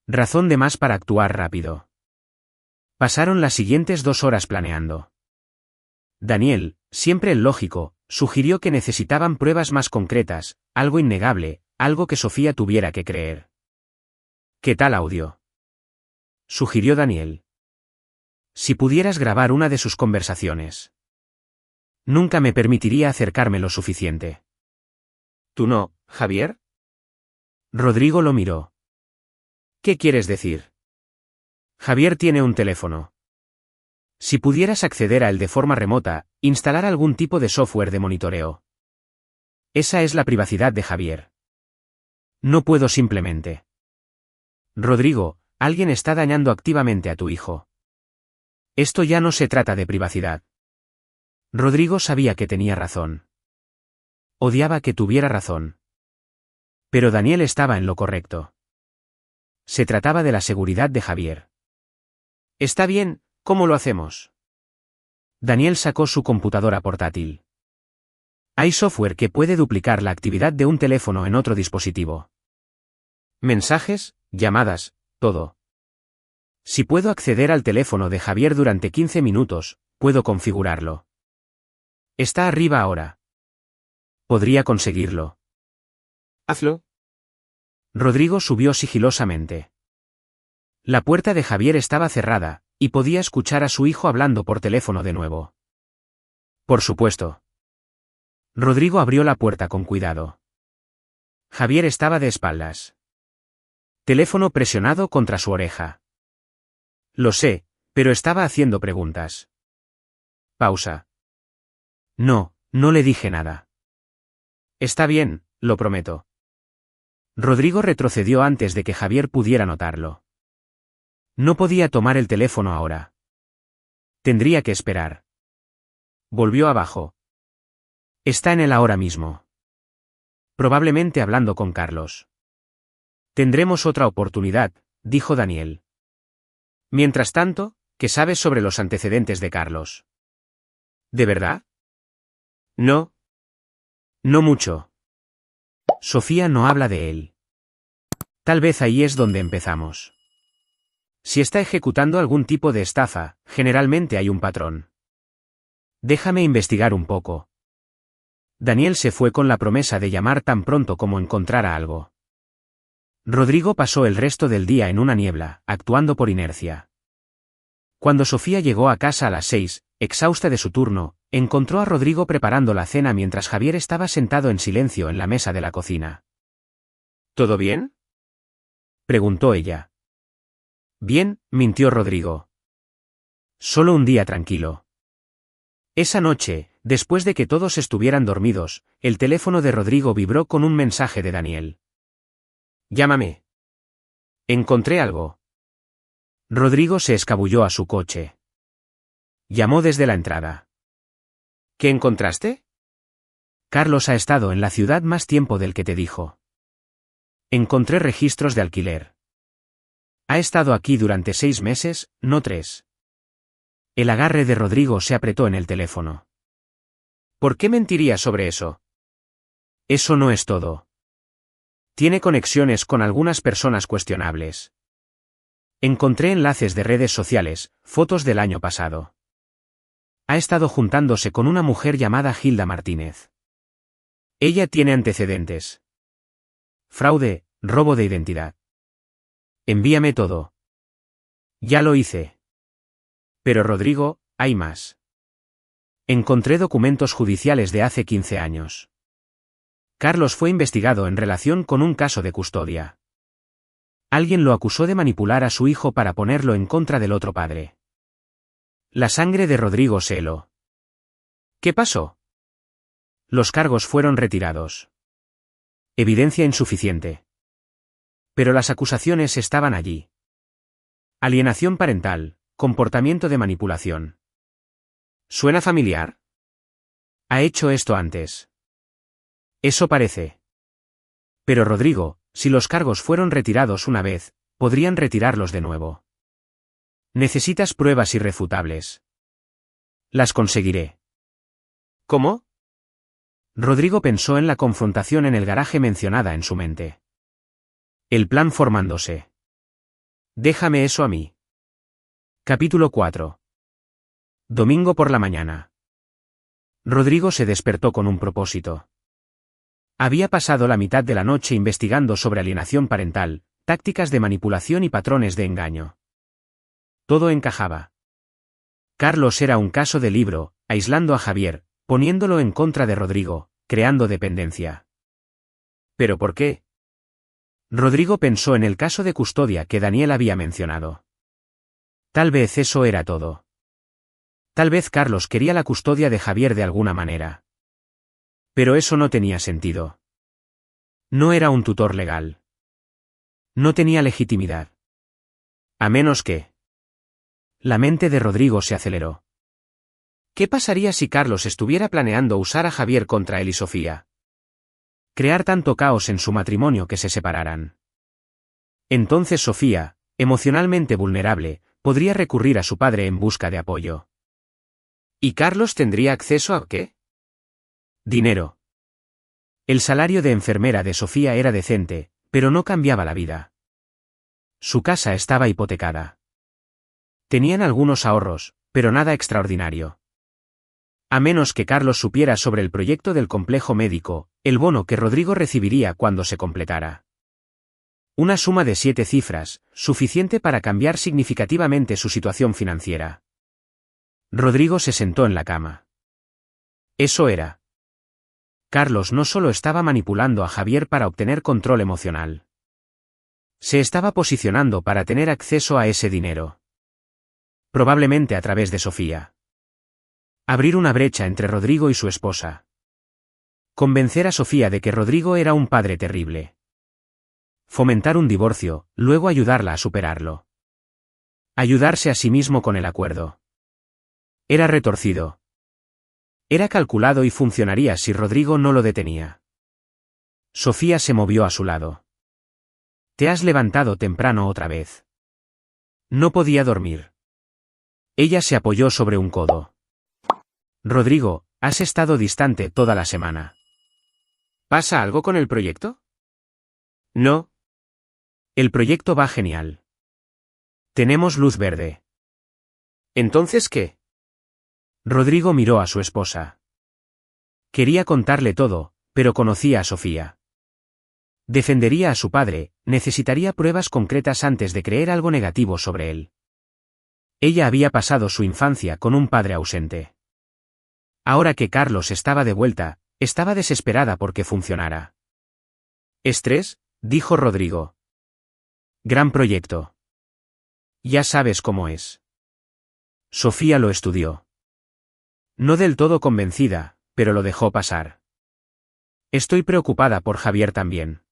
Razón de más para actuar rápido. Pasaron las siguientes 2 horas planeando. Daniel, siempre el lógico, sugirió que necesitaban pruebas más concretas, algo innegable, algo que Sofía tuviera que creer. ¿Qué tal audio?, sugirió Daniel. Si pudieras grabar una de sus conversaciones. Nunca me permitiría acercarme lo suficiente. ¿Tú no, Javier? Rodrigo lo miró. ¿Qué quieres decir? Javier tiene un teléfono. Si pudieras acceder a él de forma remota, instalar algún tipo de software de monitoreo. Esa es la privacidad de Javier. No puedo simplemente. Rodrigo, alguien está dañando activamente a tu hijo. Esto ya no se trata de privacidad. Rodrigo sabía que tenía razón. Odiaba que tuviera razón. Pero Daniel estaba en lo correcto. Se trataba de la seguridad de Javier. Está bien, ¿cómo lo hacemos? Daniel sacó su computadora portátil. Hay software que puede duplicar la actividad de un teléfono en otro dispositivo. Mensajes, llamadas, todo. Si puedo acceder al teléfono de Javier durante 15 minutos, puedo configurarlo. Está arriba ahora. Podría conseguirlo. Hazlo. Rodrigo subió sigilosamente. La puerta de Javier estaba cerrada, y podía escuchar a su hijo hablando por teléfono de nuevo. Por supuesto. Rodrigo abrió la puerta con cuidado. Javier estaba de espaldas. Teléfono presionado contra su oreja. Lo sé, pero estaba haciendo preguntas. Pausa. No, no le dije nada. Está bien, lo prometo. Rodrigo retrocedió antes de que Javier pudiera notarlo. No podía tomar el teléfono ahora. Tendría que esperar. Volvió abajo. Está en él ahora mismo. Probablemente hablando con Carlos. Tendremos otra oportunidad, dijo Daniel. Mientras tanto, ¿qué sabes sobre los antecedentes de Carlos? ¿De verdad? No. No mucho. Sofía no habla de él. Tal vez ahí es donde empezamos. Si está ejecutando algún tipo de estafa, generalmente hay un patrón. Déjame investigar un poco. Daniel se fue con la promesa de llamar tan pronto como encontrara algo. Rodrigo pasó el resto del día en una niebla, actuando por inercia. Cuando Sofía llegó a casa a las 6, exhausta de su turno, encontró a Rodrigo preparando la cena mientras Javier estaba sentado en silencio en la mesa de la cocina. ¿Todo bien?, preguntó ella. Bien, mintió Rodrigo. Solo un día tranquilo. Esa noche, después de que todos estuvieran dormidos, el teléfono de Rodrigo vibró con un mensaje de Daniel. Llámame. Encontré algo. Rodrigo se escabulló a su coche. Llamó desde la entrada. ¿Qué encontraste? Carlos ha estado en la ciudad más tiempo del que te dijo. Encontré registros de alquiler. Ha estado aquí durante 6 meses, no 3. El agarre de Rodrigo se apretó en el teléfono. ¿Por qué mentiría sobre eso? Eso no es todo. Tiene conexiones con algunas personas cuestionables. Encontré enlaces de redes sociales, fotos del año pasado. Ha estado juntándose con una mujer llamada Hilda Martínez. Ella tiene antecedentes. Fraude, robo de identidad. Envíame todo. Ya lo hice. Pero Rodrigo, hay más. Encontré documentos judiciales de hace 15 años. Carlos fue investigado en relación con un caso de custodia. Alguien lo acusó de manipular a su hijo para ponerlo en contra del otro padre. La sangre de Rodrigo se heló. ¿Qué pasó? Los cargos fueron retirados. Evidencia insuficiente. Pero las acusaciones estaban allí. Alienación parental, comportamiento de manipulación. ¿Suena familiar? Ha hecho esto antes. Eso parece. Pero Rodrigo, si los cargos fueron retirados una vez, podrían retirarlos de nuevo. Necesitas pruebas irrefutables. Las conseguiré. ¿Cómo? Rodrigo pensó en la confrontación en el garaje mencionada en su mente. El plan formándose. Déjame eso a mí. Capítulo 4. Domingo por la mañana. Rodrigo se despertó con un propósito. Había pasado la mitad de la noche investigando sobre alienación parental, tácticas de manipulación y patrones de engaño. Todo encajaba. Carlos era un caso de libro, aislando a Javier, poniéndolo en contra de Rodrigo, creando dependencia. ¿Pero por qué? Rodrigo pensó en el caso de custodia que Daniel había mencionado. Tal vez eso era todo. Tal vez Carlos quería la custodia de Javier de alguna manera. Pero eso no tenía sentido. No era un tutor legal. No tenía legitimidad. A menos que... La mente de Rodrigo se aceleró. ¿Qué pasaría si Carlos estuviera planeando usar a Javier contra él y Sofía? Crear tanto caos en su matrimonio que se separaran. Entonces Sofía, emocionalmente vulnerable, podría recurrir a su padre en busca de apoyo. ¿Y Carlos tendría acceso a qué? Dinero. El salario de enfermera de Sofía era decente, pero no cambiaba la vida. Su casa estaba hipotecada. Tenían algunos ahorros, pero nada extraordinario. A menos que Carlos supiera sobre el proyecto del complejo médico, el bono que Rodrigo recibiría cuando se completara. Una suma de 7 cifras, suficiente para cambiar significativamente su situación financiera. Rodrigo se sentó en la cama. Eso era. Carlos no solo estaba manipulando a Javier para obtener control emocional. Se estaba posicionando para tener acceso a ese dinero. Probablemente a través de Sofía. Abrir una brecha entre Rodrigo y su esposa. Convencer a Sofía de que Rodrigo era un padre terrible. Fomentar un divorcio, luego ayudarla a superarlo. Ayudarse a sí mismo con el acuerdo. Era retorcido. Era calculado y funcionaría si Rodrigo no lo detenía. Sofía se movió a su lado. Te has levantado temprano otra vez. No podía dormir. Ella se apoyó sobre un codo. Rodrigo, has estado distante toda la semana. ¿Pasa algo con el proyecto? No. El proyecto va genial. Tenemos luz verde. ¿Entonces qué? Rodrigo miró a su esposa. Quería contarle todo, pero conocía a Sofía. Defendería a su padre, necesitaría pruebas concretas antes de creer algo negativo sobre él. Ella había pasado su infancia con un padre ausente. Ahora que Carlos estaba de vuelta, estaba desesperada por que funcionara. ¿Estrés? Dijo Rodrigo. Gran proyecto. Ya sabes cómo es. Sofía lo estudió. No del todo convencida, pero lo dejó pasar. Estoy preocupada por Javier también.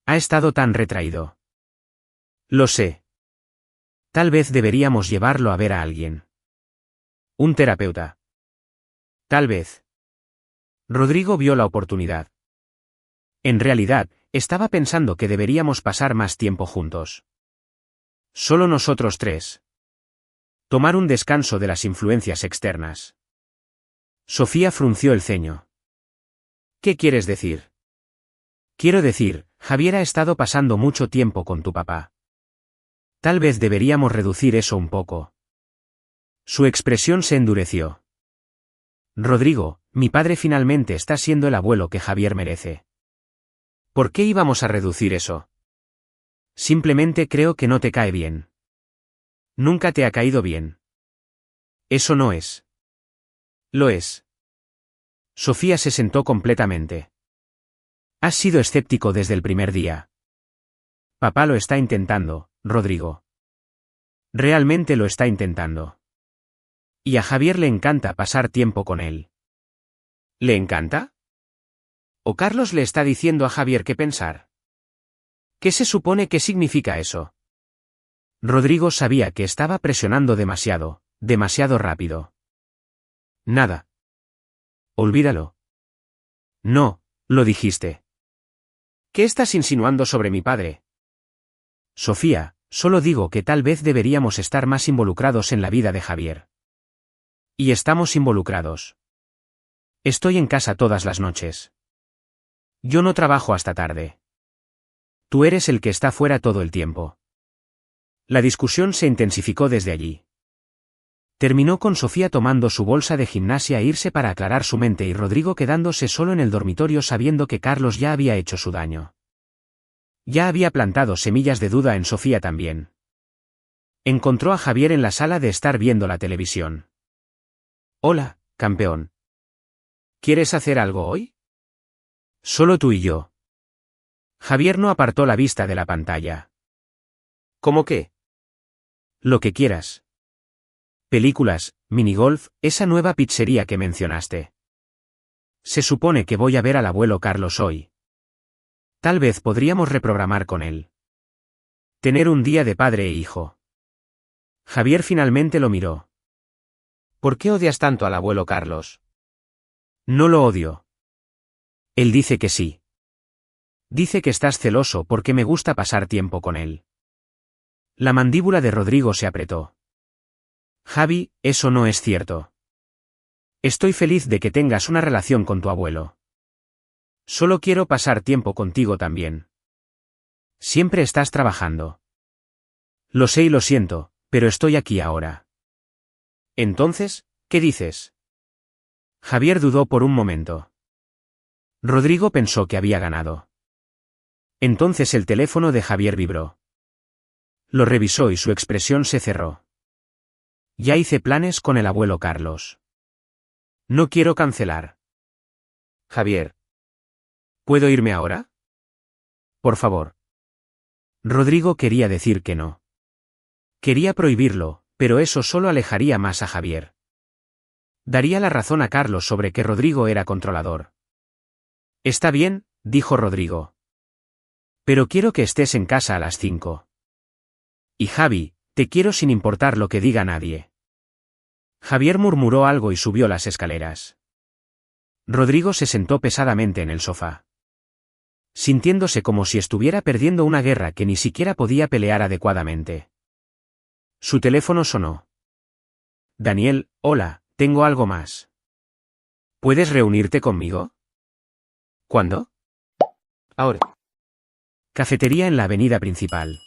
Ha estado tan retraído. Lo sé. Tal vez deberíamos llevarlo a ver a alguien. Un terapeuta. Tal vez. Rodrigo vio la oportunidad. En realidad, estaba pensando que deberíamos pasar más tiempo juntos. Solo nosotros tres. Tomar un descanso de las influencias externas. Sofía frunció el ceño. ¿Qué quieres decir? Quiero decir, Javier ha estado pasando mucho tiempo con tu papá. Tal vez deberíamos reducir eso un poco. Su expresión se endureció. Rodrigo, mi padre finalmente está siendo el abuelo que Javier merece. ¿Por qué íbamos a reducir eso? Simplemente creo que no te cae bien. Nunca te ha caído bien. Eso no es. Lo es. Sofía se sentó completamente. Has sido escéptico desde el primer día. Papá lo está intentando, Rodrigo. Realmente lo está intentando. Y a Javier le encanta pasar tiempo con él. ¿Le encanta? ¿O Carlos le está diciendo a Javier qué pensar? ¿Qué se supone que significa eso? Rodrigo sabía que estaba presionando demasiado, demasiado rápido. Nada. Olvídalo. No, lo dijiste. ¿Qué estás insinuando sobre mi padre? Sofía, solo digo que tal vez deberíamos estar más involucrados en la vida de Javier. Y estamos involucrados. Estoy en casa todas las noches. Yo no trabajo hasta tarde. Tú eres el que está fuera todo el tiempo. La discusión se intensificó desde allí. Terminó con Sofía tomando su bolsa de gimnasia e irse para aclarar su mente y Rodrigo quedándose solo en el dormitorio sabiendo que Carlos ya había hecho su daño. Ya había plantado semillas de duda en Sofía también. Encontró a Javier en la sala de estar viendo la televisión. Hola, campeón. ¿Quieres hacer algo hoy? Solo tú y yo. Javier no apartó la vista de la pantalla. ¿Cómo qué? Lo que quieras. Películas, minigolf, esa nueva pizzería que mencionaste. Se supone que voy a ver al abuelo Carlos hoy. Tal vez podríamos reprogramar con él. Tener un día de padre e hijo. Javier finalmente lo miró. ¿Por qué odias tanto al abuelo Carlos? No lo odio. Él dice que sí. Dice que estás celoso porque me gusta pasar tiempo con él. La mandíbula de Rodrigo se apretó. Javi, eso no es cierto. Estoy feliz de que tengas una relación con tu abuelo. Solo quiero pasar tiempo contigo también. Siempre estás trabajando. Lo sé y lo siento, pero estoy aquí ahora. Entonces, ¿qué dices? Javier dudó por un momento. Rodrigo pensó que había ganado. Entonces el teléfono de Javier vibró. Lo revisó y su expresión se cerró. Ya hice planes con el abuelo Carlos. No quiero cancelar. Javier. ¿Puedo irme ahora? Por favor. Rodrigo quería decir que no. Quería prohibirlo, pero eso solo alejaría más a Javier. Daría la razón a Carlos sobre que Rodrigo era controlador. Está bien, dijo Rodrigo. Pero quiero que estés en casa a las 5. Y Javi, te quiero sin importar lo que diga nadie. Javier murmuró algo y subió las escaleras. Rodrigo se sentó pesadamente en el sofá. sintiéndose como si estuviera perdiendo una guerra que ni siquiera podía pelear adecuadamente. Su teléfono sonó. Daniel, hola, tengo algo más. ¿Puedes reunirte conmigo? ¿Cuándo? Ahora. Cafetería en la avenida principal.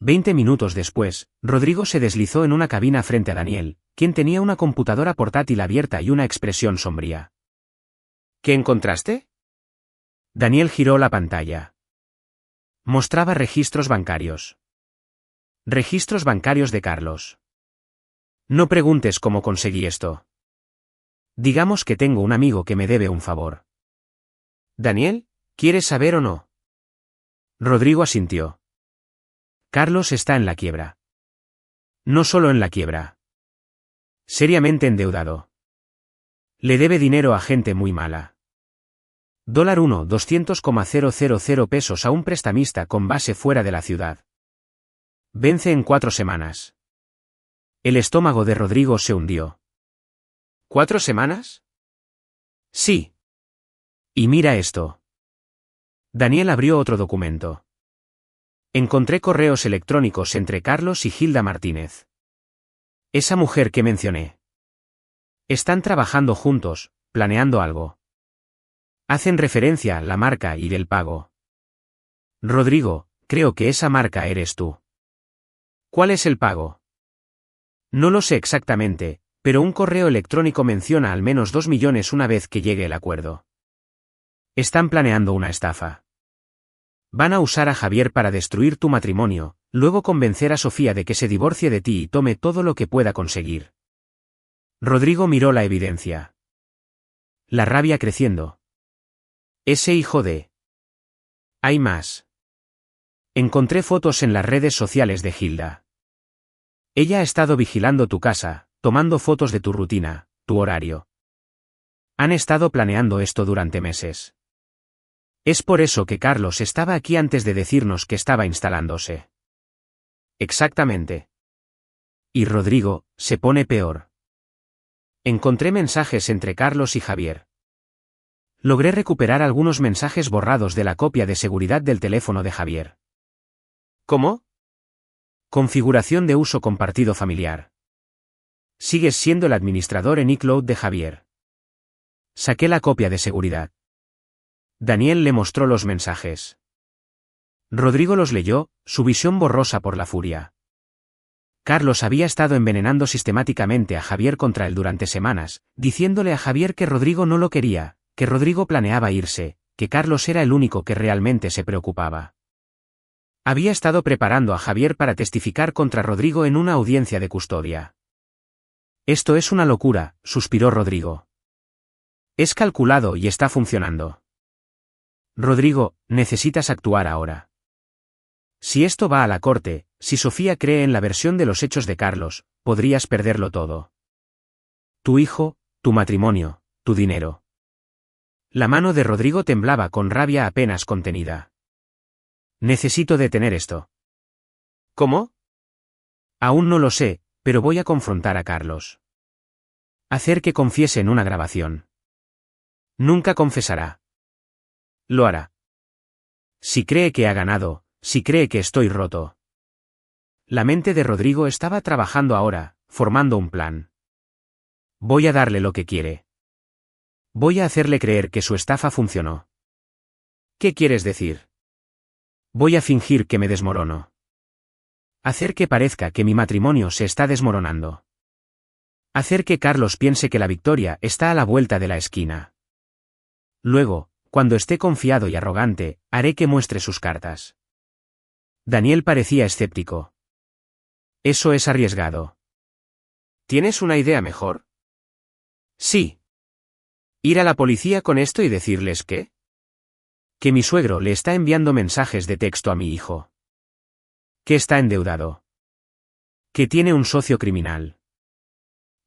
20 minutos después, Rodrigo se deslizó en una cabina frente a Daniel, quien tenía una computadora portátil abierta y una expresión sombría. ¿Qué encontraste? Daniel giró la pantalla. Mostraba registros bancarios. Registros bancarios de Carlos. No preguntes cómo conseguí esto. Digamos que tengo un amigo que me debe un favor. Daniel, ¿quieres saber o no? Rodrigo asintió. Carlos está en la quiebra. No solo en la quiebra. Seriamente endeudado. Le debe dinero a gente muy mala. $1 200,000 pesos a un prestamista con base fuera de la ciudad. Vence en 4 semanas. El estómago de Rodrigo se hundió. ¿4 semanas? Sí. Y mira esto. Daniel abrió otro documento. Encontré correos electrónicos entre Carlos y Hilda Martínez. Esa mujer que mencioné. Están trabajando juntos, planeando algo. Hacen referencia a la marca y del pago. Rodrigo, creo que esa marca eres tú. ¿Cuál es el pago? No lo sé exactamente, pero un correo electrónico menciona al menos 2 millones una vez que llegue el acuerdo. Están planeando una estafa. Van a usar a Javier para destruir tu matrimonio, luego convencer a Sofía de que se divorcie de ti y tome todo lo que pueda conseguir. Rodrigo miró la evidencia. La rabia creciendo. Ese hijo de... Hay más. Encontré fotos en las redes sociales de Hilda. Ella ha estado vigilando tu casa, tomando fotos de tu rutina, tu horario. Han estado planeando esto durante meses. Es por eso que Carlos estaba aquí antes de decirnos que estaba instalándose. Exactamente. Y Rodrigo, se pone peor. Encontré mensajes entre Carlos y Javier. Logré recuperar algunos mensajes borrados de la copia de seguridad del teléfono de Javier. ¿Cómo? Configuración de uso compartido familiar. Sigues siendo el administrador en iCloud de Javier. Saqué la copia de seguridad. Daniel le mostró los mensajes. Rodrigo los leyó, su visión borrosa por la furia. Carlos había estado envenenando sistemáticamente a Javier contra él durante semanas, diciéndole a Javier que Rodrigo no lo quería, que Rodrigo planeaba irse, que Carlos era el único que realmente se preocupaba. Había estado preparando a Javier para testificar contra Rodrigo en una audiencia de custodia. Esto es una locura, suspiró Rodrigo. Es calculado y está funcionando. Rodrigo, necesitas actuar ahora. Si esto va a la corte, si Sofía cree en la versión de los hechos de Carlos, podrías perderlo todo. Tu hijo, tu matrimonio, tu dinero. La mano de Rodrigo temblaba con rabia apenas contenida. Necesito detener esto. ¿Cómo? Aún no lo sé, pero voy a confrontar a Carlos. Hacer que confiese en una grabación. Nunca confesará. Lo hará. Si cree que ha ganado, si cree que estoy roto. La mente de Rodrigo estaba trabajando ahora, formando un plan. Voy a darle lo que quiere. Voy a hacerle creer que su estafa funcionó. ¿Qué quieres decir? Voy a fingir que me desmorono. Hacer que parezca que mi matrimonio se está desmoronando. Hacer que Carlos piense que la victoria está a la vuelta de la esquina. Luego, cuando esté confiado y arrogante, haré que muestre sus cartas. Daniel parecía escéptico. Eso es arriesgado. ¿Tienes una idea mejor? Sí. ¿Ir a la policía con esto y decirles qué? Que mi suegro le está enviando mensajes de texto a mi hijo. Que está endeudado. Que tiene un socio criminal.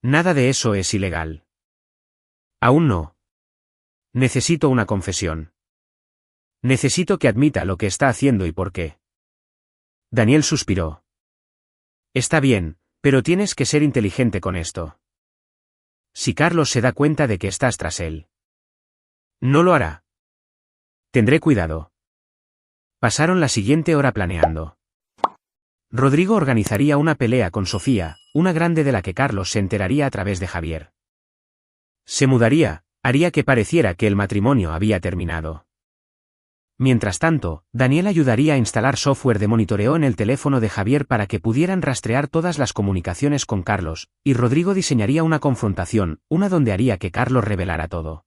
Nada de eso es ilegal. Aún no. Necesito una confesión. Necesito que admita lo que está haciendo y por qué. Daniel suspiró. Está bien, pero tienes que ser inteligente con esto. Si Carlos se da cuenta de que estás tras él. No lo hará. Tendré cuidado. Pasaron la siguiente hora planeando. Rodrigo organizaría una pelea con Sofía, una grande de la que Carlos se enteraría a través de Javier. Se mudaría, haría que pareciera que el matrimonio había terminado. Mientras tanto, Daniel ayudaría a instalar software de monitoreo en el teléfono de Javier para que pudieran rastrear todas las comunicaciones con Carlos, y Rodrigo diseñaría una confrontación, una donde haría que Carlos revelara todo.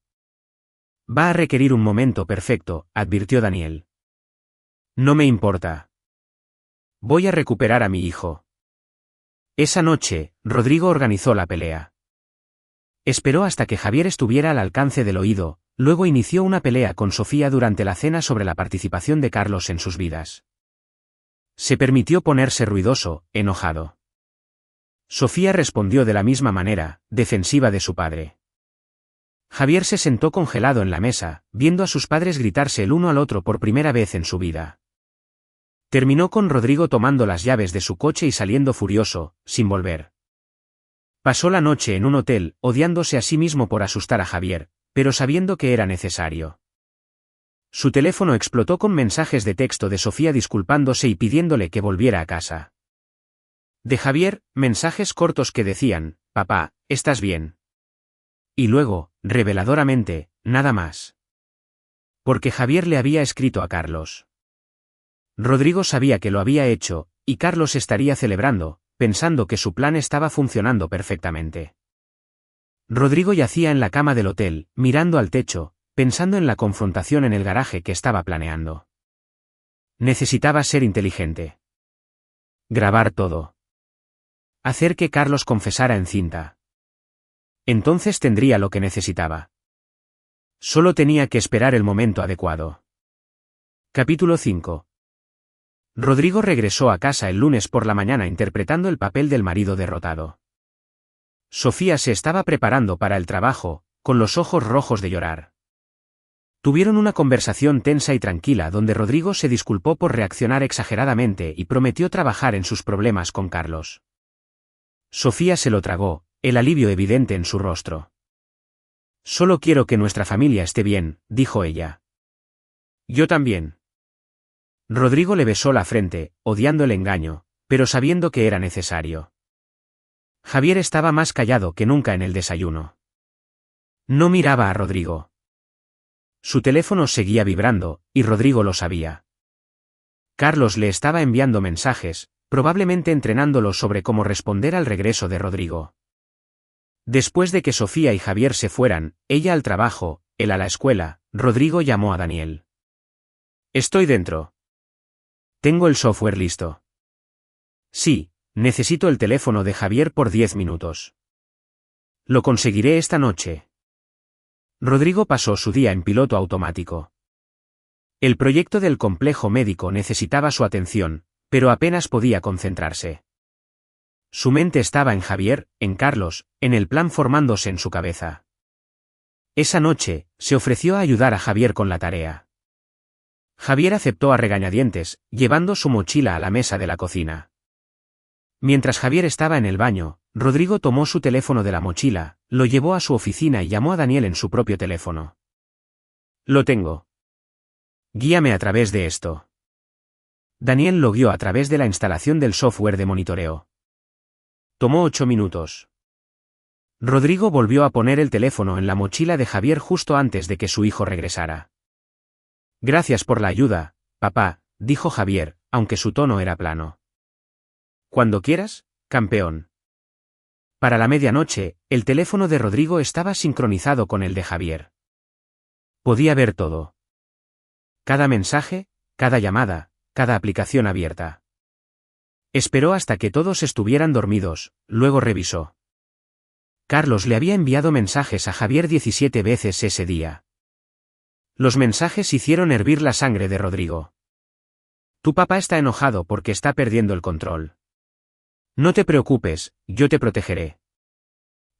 Va a requerir un momento perfecto, advirtió Daniel. No me importa. Voy a recuperar a mi hijo. Esa noche, Rodrigo organizó la pelea. Esperó hasta que Javier estuviera al alcance del oído, luego inició una pelea con Sofía durante la cena sobre la participación de Carlos en sus vidas. Se permitió ponerse ruidoso, enojado. Sofía respondió de la misma manera, defensiva de su padre. Javier se sentó congelado en la mesa, viendo a sus padres gritarse el uno al otro por primera vez en su vida. Terminó con Rodrigo tomando las llaves de su coche y saliendo furioso, sin volver. Pasó la noche en un hotel, odiándose a sí mismo por asustar a Javier, pero sabiendo que era necesario. Su teléfono explotó con mensajes de texto de Sofía disculpándose y pidiéndole que volviera a casa. De Javier, mensajes cortos que decían, «Papá, ¿estás bien?». Y luego, reveladoramente, nada más. Porque Javier le había escrito a Carlos. Rodrigo sabía que lo había hecho, y Carlos estaría celebrando, pensando que su plan estaba funcionando perfectamente. Rodrigo yacía en la cama del hotel, mirando al techo, pensando en la confrontación en el garaje que estaba planeando. Necesitaba ser inteligente. Grabar todo. Hacer que Carlos confesara en cinta. Entonces tendría lo que necesitaba. Solo tenía que esperar el momento adecuado. Capítulo 5. Rodrigo regresó a casa el lunes por la mañana interpretando el papel del marido derrotado. Sofía se estaba preparando para el trabajo, con los ojos rojos de llorar. Tuvieron una conversación tensa y tranquila donde Rodrigo se disculpó por reaccionar exageradamente y prometió trabajar en sus problemas con Carlos. Sofía se lo tragó, el alivio evidente en su rostro. «Solo quiero que nuestra familia esté bien», dijo ella. «Yo también». Rodrigo le besó la frente, odiando el engaño, pero sabiendo que era necesario. Javier estaba más callado que nunca en el desayuno. No miraba a Rodrigo. Su teléfono seguía vibrando, y Rodrigo lo sabía. Carlos le estaba enviando mensajes, probablemente entrenándolo sobre cómo responder al regreso de Rodrigo. Después de que Sofía y Javier se fueran, ella al trabajo, él a la escuela, Rodrigo llamó a Daniel. «Estoy dentro. Tengo el software listo». «Sí, necesito el teléfono de Javier por 10 minutos. Lo conseguiré esta noche». Rodrigo pasó su día en piloto automático. El proyecto del complejo médico necesitaba su atención, pero apenas podía concentrarse. Su mente estaba en Javier, en Carlos, en el plan formándose en su cabeza. Esa noche, se ofreció a ayudar a Javier con la tarea. Javier aceptó a regañadientes, llevando su mochila a la mesa de la cocina. Mientras Javier estaba en el baño, Rodrigo tomó su teléfono de la mochila, lo llevó a su oficina y llamó a Daniel en su propio teléfono. «Lo tengo. Guíame a través de esto». Daniel lo guió a través de la instalación del software de monitoreo. Tomó 8 minutos. Rodrigo volvió a poner el teléfono en la mochila de Javier justo antes de que su hijo regresara. «Gracias por la ayuda, papá», dijo Javier, aunque su tono era plano. «Cuando quieras, campeón». Para la medianoche, el teléfono de Rodrigo estaba sincronizado con el de Javier. Podía ver todo. Cada mensaje, cada llamada, cada aplicación abierta. Esperó hasta que todos estuvieran dormidos, luego revisó. Carlos le había enviado mensajes a Javier 17 veces ese día. Los mensajes hicieron hervir la sangre de Rodrigo. «Tu papá está enojado porque está perdiendo el control. No te preocupes, yo te protegeré.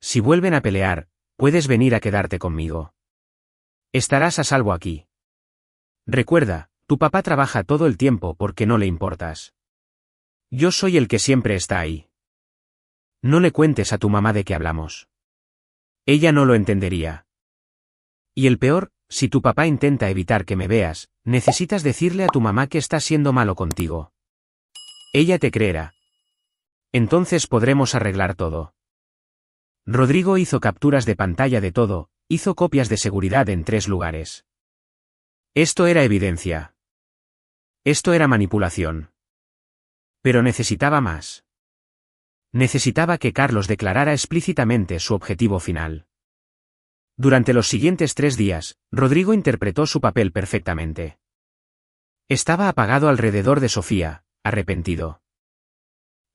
Si vuelven a pelear, puedes venir a quedarte conmigo. Estarás a salvo aquí. Recuerda, tu papá trabaja todo el tiempo porque no le importas. Yo soy el que siempre está ahí. No le cuentes a tu mamá de qué hablamos. Ella no lo entendería. Y el peor, si tu papá intenta evitar que me veas, necesitas decirle a tu mamá que está siendo malo contigo. Ella te creerá. Entonces podremos arreglar todo. Rodrigo hizo capturas de pantalla de todo, hizo copias de seguridad en 3 lugares. Esto era evidencia. Esto era manipulación. Pero necesitaba más. Necesitaba que Carlos declarara explícitamente su objetivo final. Durante los siguientes 3 días, Rodrigo interpretó su papel perfectamente. Estaba apagado alrededor de Sofía, arrepentido.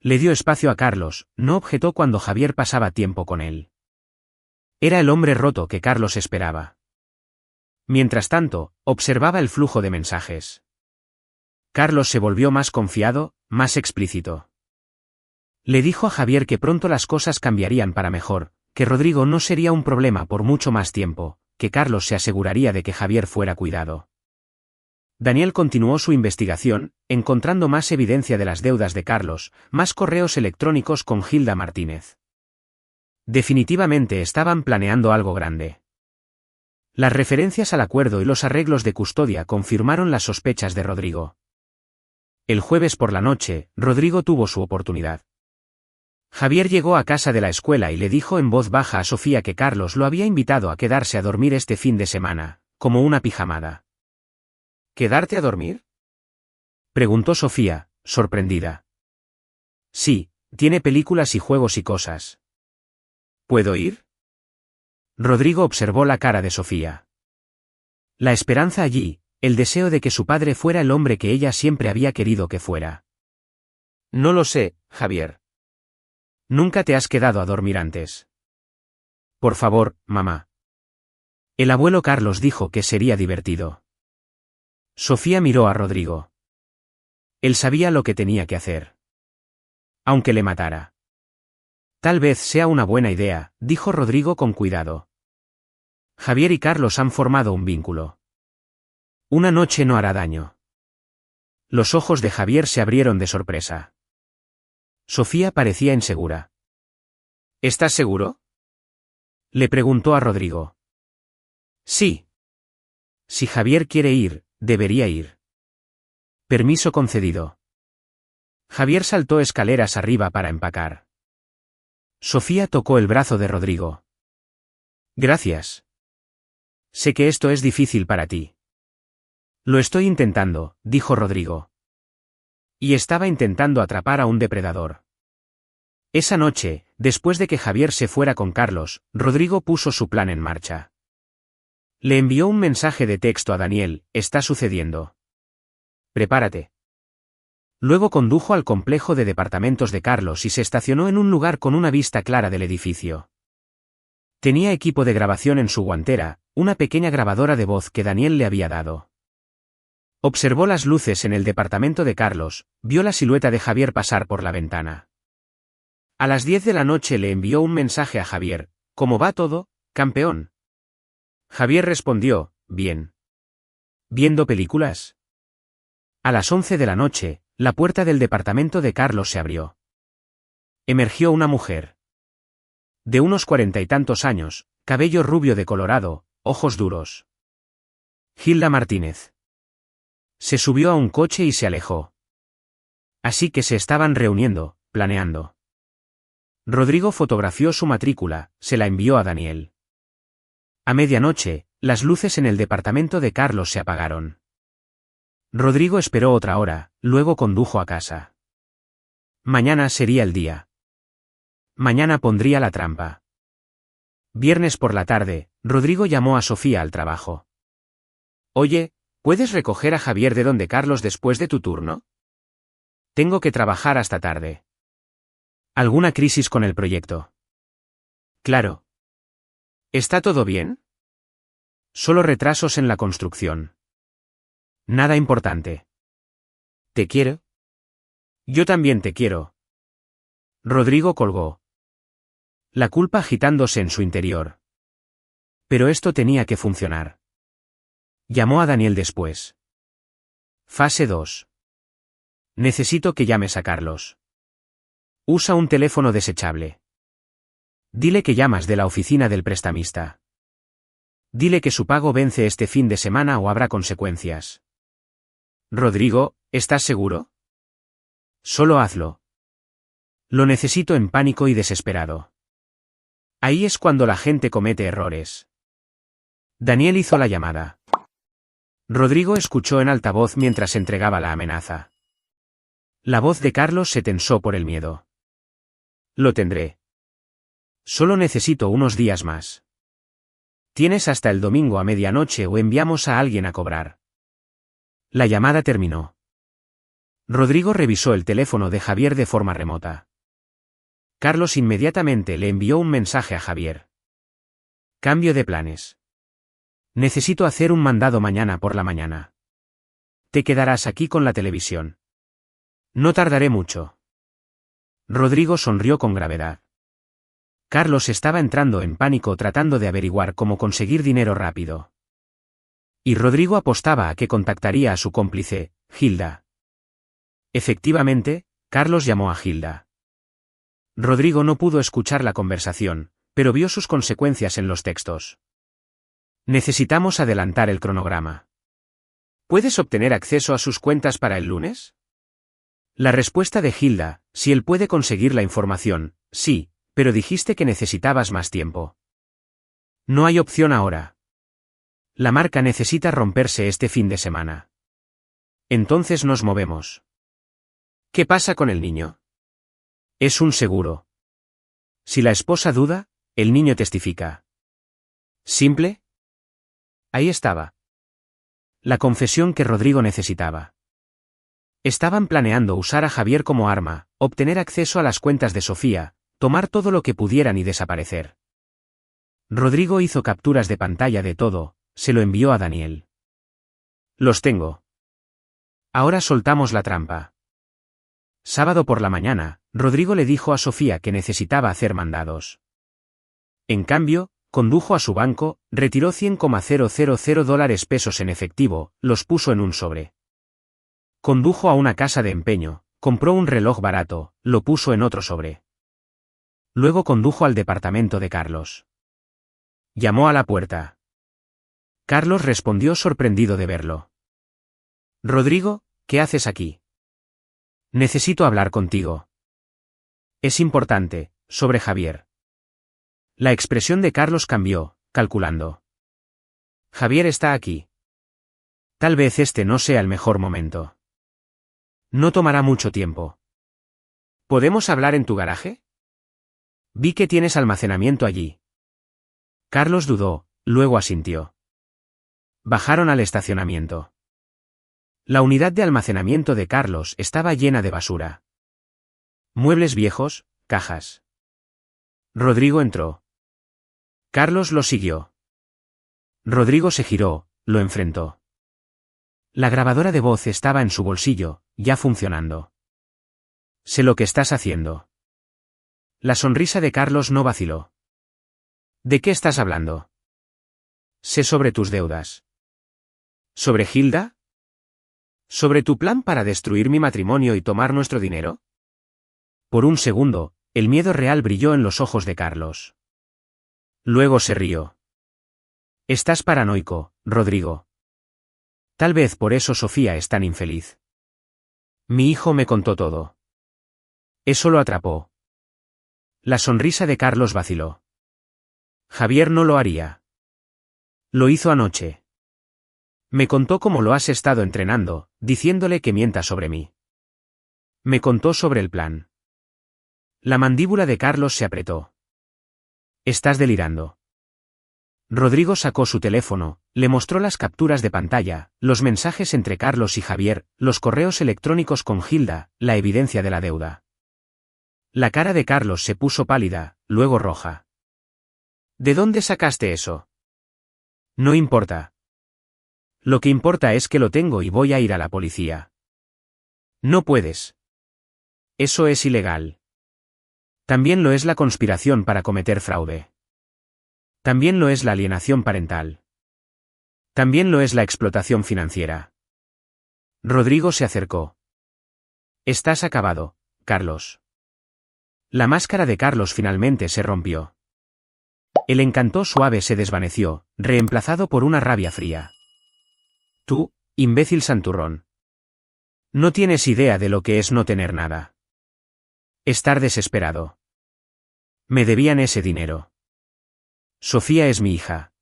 Le dio espacio a Carlos, no objetó cuando Javier pasaba tiempo con él. Era el hombre roto que Carlos esperaba. Mientras tanto, observaba el flujo de mensajes. Carlos se volvió más confiado, más explícito. Le dijo a Javier que pronto las cosas cambiarían para mejor, que Rodrigo no sería un problema por mucho más tiempo, que Carlos se aseguraría de que Javier fuera cuidado. Daniel continuó su investigación, encontrando más evidencia de las deudas de Carlos, más correos electrónicos con Hilda Martínez. Definitivamente estaban planeando algo grande. Las referencias al acuerdo y los arreglos de custodia confirmaron las sospechas de Rodrigo. El jueves por la noche, Rodrigo tuvo su oportunidad. Javier llegó a casa de la escuela y le dijo en voz baja a Sofía que Carlos lo había invitado a quedarse a dormir este fin de semana, como una pijamada. ¿Quedarte a dormir?, preguntó Sofía, sorprendida. Sí, tiene películas y juegos y cosas. ¿Puedo ir? Rodrigo observó la cara de Sofía. La esperanza allí, el deseo de que su padre fuera el hombre que ella siempre había querido que fuera. No lo sé, Javier. Nunca te has quedado a dormir antes. Por favor, mamá. El abuelo Carlos dijo que sería divertido. Sofía miró a Rodrigo. Él sabía lo que tenía que hacer. Aunque le matara. Tal vez sea una buena idea, dijo Rodrigo con cuidado. Javier y Carlos han formado un vínculo. Una noche no hará daño. Los ojos de Javier se abrieron de sorpresa. Sofía parecía insegura. ¿Estás seguro?, le preguntó a Rodrigo. Sí. Si Javier quiere ir, debería ir. Permiso concedido. Javier saltó escaleras arriba para empacar. Sofía tocó el brazo de Rodrigo. Gracias. Sé que esto es difícil para ti. Lo estoy intentando, dijo Rodrigo. Y estaba intentando atrapar a un depredador. Esa noche, después de que Javier se fuera con Carlos, Rodrigo puso su plan en marcha. Le envió un mensaje de texto a Daniel: está sucediendo. Prepárate. Luego condujo al complejo de departamentos de Carlos y se estacionó en un lugar con una vista clara del edificio. Tenía equipo de grabación en su guantera, una pequeña grabadora de voz que Daniel le había dado. Observó las luces en el departamento de Carlos, vio la silueta de Javier pasar por la ventana. A las 10 de la noche le envió un mensaje a Javier: ¿cómo va todo, campeón? Javier respondió: bien. ¿Viendo películas? A las 11 de la noche, la puerta del departamento de Carlos se abrió. Emergió una mujer. De unos 40 y tantos años, cabello rubio decolorado, ojos duros. Hilda Martínez. Se subió a un coche y se alejó. Así que se estaban reuniendo, planeando. Rodrigo fotografió su matrícula, se la envió a Daniel. A medianoche, las luces en el departamento de Carlos se apagaron. Rodrigo esperó otra hora, luego condujo a casa. Mañana sería el día. Mañana pondría la trampa. Viernes por la tarde, Rodrigo llamó a Sofía al trabajo. Oye, ¿puedes recoger a Javier de donde Carlos después de tu turno? Tengo que trabajar hasta tarde. ¿Alguna crisis con el proyecto? Claro. ¿Está todo bien? Solo retrasos en la construcción. Nada importante. ¿Te quiero? Yo también te quiero. Rodrigo colgó. La culpa agitándose en su interior. Pero esto tenía que funcionar. Llamó a Daniel después. Fase 2. Necesito que llames a Carlos. Usa un teléfono desechable. Dile que llamas de la oficina del prestamista. Dile que su pago vence este fin de semana o habrá consecuencias. Rodrigo, ¿estás seguro? Solo hazlo. Lo necesito en pánico y desesperado. Ahí es cuando la gente comete errores. Daniel hizo la llamada. Rodrigo escuchó en altavoz mientras entregaba la amenaza. La voz de Carlos se tensó por el miedo. Lo tendré. Solo necesito unos días más. Tienes hasta el domingo a medianoche o enviamos a alguien a cobrar. La llamada terminó. Rodrigo revisó el teléfono de Javier de forma remota. Carlos inmediatamente le envió un mensaje a Javier. Cambio de planes. Necesito hacer un mandado mañana por la mañana. Te quedarás aquí con la televisión. No tardaré mucho. Rodrigo sonrió con gravedad. Carlos estaba entrando en pánico tratando de averiguar cómo conseguir dinero rápido. Y Rodrigo apostaba a que contactaría a su cómplice, Gilda. Efectivamente, Carlos llamó a Gilda. Rodrigo no pudo escuchar la conversación, pero vio sus consecuencias en los textos. Necesitamos adelantar el cronograma. ¿Puedes obtener acceso a sus cuentas para el lunes? La respuesta de Gilda, si él puede conseguir la información, sí, pero dijiste que necesitabas más tiempo. No hay opción ahora. La marca necesita romperse este fin de semana. Entonces nos movemos. ¿Qué pasa con el niño? Es un seguro. Si la esposa duda, el niño testifica. ¿Simple? Ahí estaba. La confesión que Rodrigo necesitaba. Estaban planeando usar a Javier como arma, obtener acceso a las cuentas de Sofía, tomar todo lo que pudieran y desaparecer. Rodrigo hizo capturas de pantalla de todo, se lo envió a Daniel. Los tengo. Ahora soltamos la trampa. Sábado por la mañana, Rodrigo le dijo a Sofía que necesitaba hacer mandados. En cambio, condujo a su banco, retiró $100,000 en efectivo, los puso en un sobre. Condujo a una casa de empeño, compró un reloj barato, lo puso en otro sobre. Luego condujo al departamento de Carlos. Llamó a la puerta. Carlos respondió sorprendido de verlo. Rodrigo, ¿qué haces aquí? Necesito hablar contigo. Es importante, sobre Javier. La expresión de Carlos cambió, calculando. Javier está aquí. Tal vez este no sea el mejor momento. No tomará mucho tiempo. ¿Podemos hablar en tu garaje? Vi que tienes almacenamiento allí. Carlos dudó, luego asintió. Bajaron al estacionamiento. La unidad de almacenamiento de Carlos estaba llena de basura. Muebles viejos, cajas. Rodrigo entró. Carlos lo siguió. Rodrigo se giró, lo enfrentó. La grabadora de voz estaba en su bolsillo, ya funcionando. Sé lo que estás haciendo. La sonrisa de Carlos no vaciló. ¿De qué estás hablando? Sé sobre tus deudas. ¿Sobre Gilda? ¿Sobre tu plan para destruir mi matrimonio y tomar nuestro dinero? Por un segundo, el miedo real brilló en los ojos de Carlos. Luego se rió. Estás paranoico, Rodrigo. Tal vez por eso Sofía es tan infeliz. Mi hijo me contó todo. Eso lo atrapó. La sonrisa de Carlos vaciló. Javier no lo haría. Lo hizo anoche. Me contó cómo lo has estado entrenando, diciéndole que mienta sobre mí. Me contó sobre el plan. La mandíbula de Carlos se apretó. Estás delirando. Rodrigo sacó su teléfono, le mostró las capturas de pantalla, los mensajes entre Carlos y Javier, los correos electrónicos con Gilda, la evidencia de la deuda. La cara de Carlos se puso pálida, luego roja. ¿De dónde sacaste eso? No importa. Lo que importa es que lo tengo y voy a ir a la policía. No puedes. Eso es ilegal. También lo es la conspiración para cometer fraude. También lo es la alienación parental. También lo es la explotación financiera. Rodrigo se acercó. Estás acabado, Carlos. La máscara de Carlos finalmente se rompió. El encanto suave se desvaneció, reemplazado por una rabia fría. Tú, imbécil santurrón. No tienes idea de lo que es no tener nada. Estar desesperado. Me debían ese dinero. Sofía es mi hija.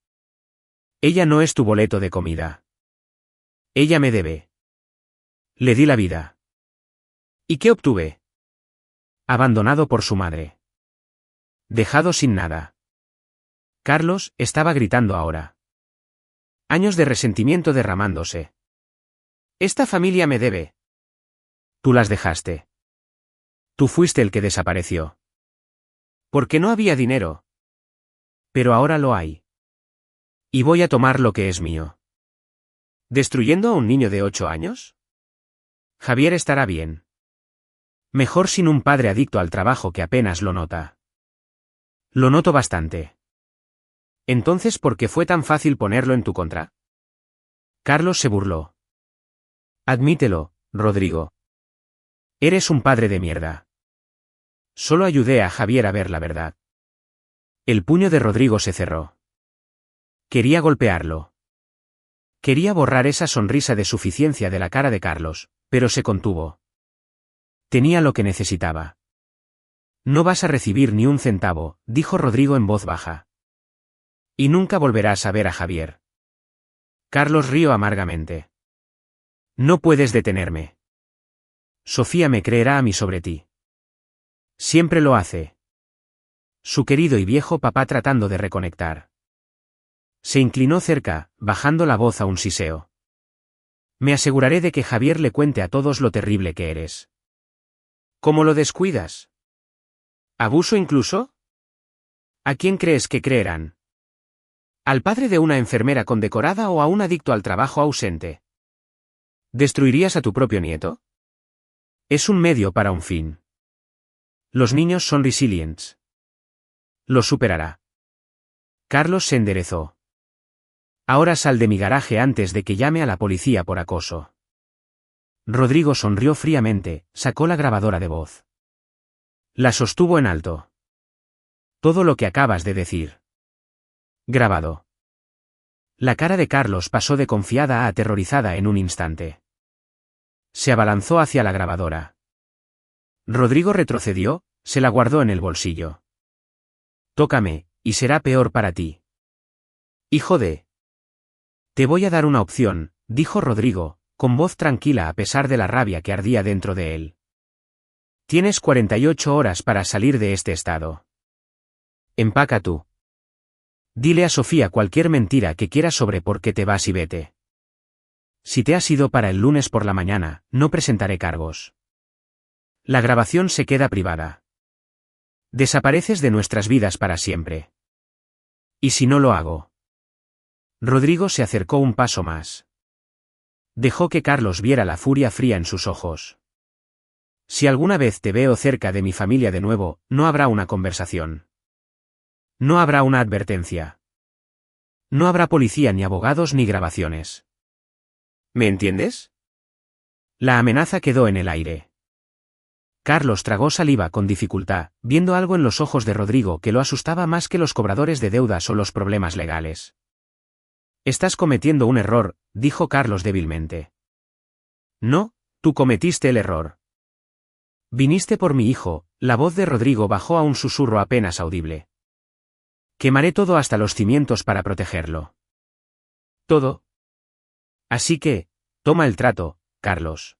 Ella no es tu boleto de comida. Ella me debe. Le di la vida. ¿Y qué obtuve? Abandonado por su madre. Dejado sin nada. Carlos estaba gritando ahora. Años de resentimiento derramándose. Esta familia me debe. Tú las dejaste. Tú fuiste el que desapareció. Porque no había dinero. Pero ahora lo hay. Y voy a tomar lo que es mío. ¿Destruyendo a un niño de 8 años? Javier estará bien. Mejor sin un padre adicto al trabajo que apenas lo nota. Lo noto bastante. Entonces, ¿por qué fue tan fácil ponerlo en tu contra? Carlos se burló. Admítelo, Rodrigo. Eres un padre de mierda. Solo ayudé a Javier a ver la verdad. El puño de Rodrigo se cerró. Quería golpearlo. Quería borrar esa sonrisa de suficiencia de la cara de Carlos, pero se contuvo. Tenía lo que necesitaba. No vas a recibir ni un centavo, dijo Rodrigo en voz baja. Y nunca volverás a ver a Javier. Carlos rió amargamente. No puedes detenerme. Sofía me creerá a mí sobre ti. Siempre lo hace. Su querido y viejo papá tratando de reconectar. Se inclinó cerca, bajando la voz a un siseo. Me aseguraré de que Javier le cuente a todos lo terrible que eres. ¿Cómo lo descuidas? ¿Abuso incluso? ¿A quién crees que creerán? ¿Al padre de una enfermera condecorada o a un adicto al trabajo ausente? ¿Destruirías a tu propio nieto? Es un medio para un fin. Los niños son resilientes. Lo superará. Carlos se enderezó. Ahora sal de mi garaje antes de que llame a la policía por acoso. Rodrigo sonrió fríamente, sacó la grabadora de voz. La sostuvo en alto. Todo lo que acabas de decir. Grabado. La cara de Carlos pasó de confiada a aterrorizada en un instante. Se abalanzó hacia la grabadora. Rodrigo retrocedió, se la guardó en el bolsillo. Tócame, y será peor para ti. Hijo de... Te voy a dar una opción, dijo Rodrigo, con voz tranquila a pesar de la rabia que ardía dentro de él. Tienes 48 horas para salir de este estado. Empaca tú. Dile a Sofía cualquier mentira que quieras sobre por qué te vas y vete. Si te has ido para el lunes por la mañana, no presentaré cargos. La grabación se queda privada. Desapareces de nuestras vidas para siempre. ¿Y si no lo hago? Rodrigo se acercó un paso más. Dejó que Carlos viera la furia fría en sus ojos. Si alguna vez te veo cerca de mi familia de nuevo, no habrá una conversación. No habrá una advertencia. No habrá policía ni abogados ni grabaciones. ¿Me entiendes? La amenaza quedó en el aire. Carlos tragó saliva con dificultad, viendo algo en los ojos de Rodrigo que lo asustaba más que los cobradores de deudas o los problemas legales. Estás cometiendo un error, dijo Carlos débilmente. No, tú cometiste el error. Viniste por mi hijo, la voz de Rodrigo bajó a un susurro apenas audible. Quemaré todo hasta los cimientos para protegerlo. ¿Todo? Así que, toma el trato, Carlos.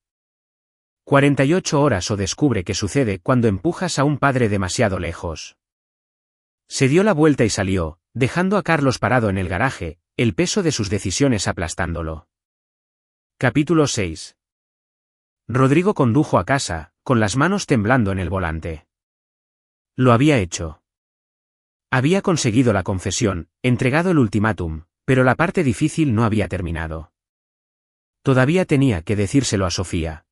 48 horas o descubre qué sucede cuando empujas a un padre demasiado lejos. Se dio la vuelta y salió, dejando a Carlos parado en el garaje, el peso de sus decisiones aplastándolo. Capítulo 6. Rodrigo condujo a casa, con las manos temblando en el volante. Lo había hecho. Había conseguido la confesión, entregado el ultimátum, pero la parte difícil no había terminado. Todavía tenía que decírselo a Sofía.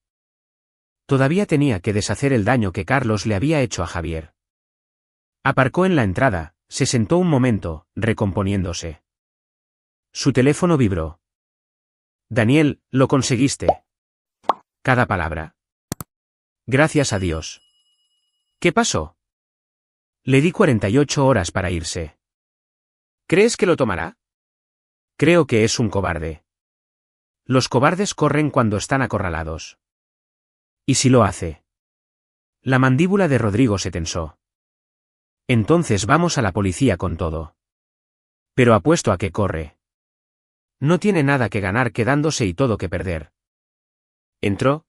Todavía tenía que deshacer el daño que Carlos le había hecho a Javier. Aparcó en la entrada, se sentó un momento, recomponiéndose. Su teléfono vibró. Daniel, lo conseguiste. Cada palabra. Gracias a Dios. ¿Qué pasó? Le di 48 horas para irse. ¿Crees que lo tomará? Creo que es un cobarde. Los cobardes corren cuando están acorralados. ¿Y si lo hace? La mandíbula de Rodrigo se tensó. Entonces vamos a la policía con todo. Pero apuesto a que corre. No tiene nada que ganar quedándose y todo que perder. ¿Entró?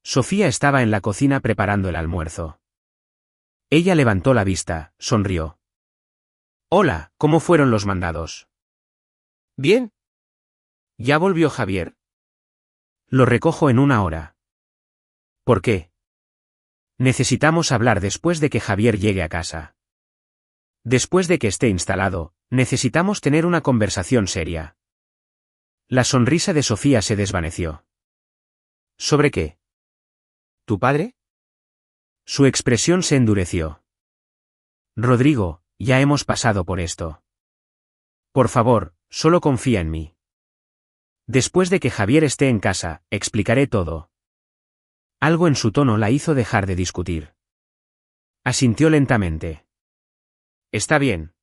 Sofía estaba en la cocina preparando el almuerzo. Ella levantó la vista, sonrió. Hola, ¿cómo fueron los mandados? Bien. ¿Ya volvió Javier? Lo recojo en 1 hora. ¿Por qué? Necesitamos hablar después de que Javier llegue a casa. Después de que esté instalado, necesitamos tener una conversación seria. La sonrisa de Sofía se desvaneció. ¿Sobre qué? ¿Tu padre? Su expresión se endureció. Rodrigo, ya hemos pasado por esto. Por favor, solo confía en mí. Después de que Javier esté en casa, explicaré todo. Algo en su tono la hizo dejar de discutir. Asintió lentamente. Está bien.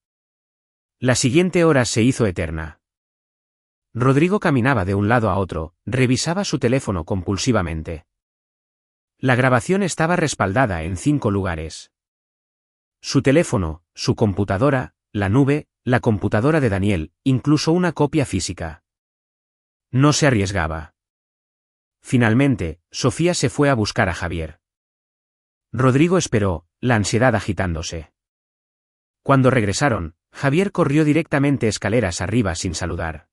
La siguiente hora se hizo eterna. Rodrigo caminaba de un lado a otro, revisaba su teléfono compulsivamente. La grabación estaba respaldada en 5 lugares. Su teléfono, su computadora, la nube, la computadora de Daniel, incluso una copia física. No se arriesgaba. Finalmente, Sofía se fue a buscar a Javier. Rodrigo esperó, la ansiedad agitándose. Cuando regresaron, Javier corrió directamente escaleras arriba sin saludar.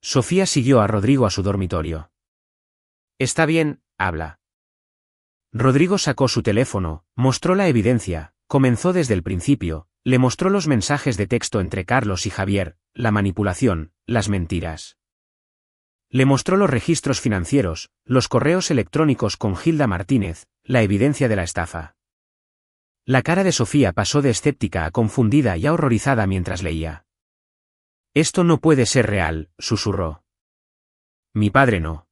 Sofía siguió a Rodrigo a su dormitorio. Está bien, habla. Rodrigo sacó su teléfono, mostró la evidencia, comenzó desde el principio, le mostró los mensajes de texto entre Carlos y Javier, la manipulación, las mentiras. Le mostró los registros financieros, los correos electrónicos con Gilda Martínez, la evidencia de la estafa. La cara de Sofía pasó de escéptica a confundida y a horrorizada mientras leía. Esto no puede ser real, susurró. Mi padre no.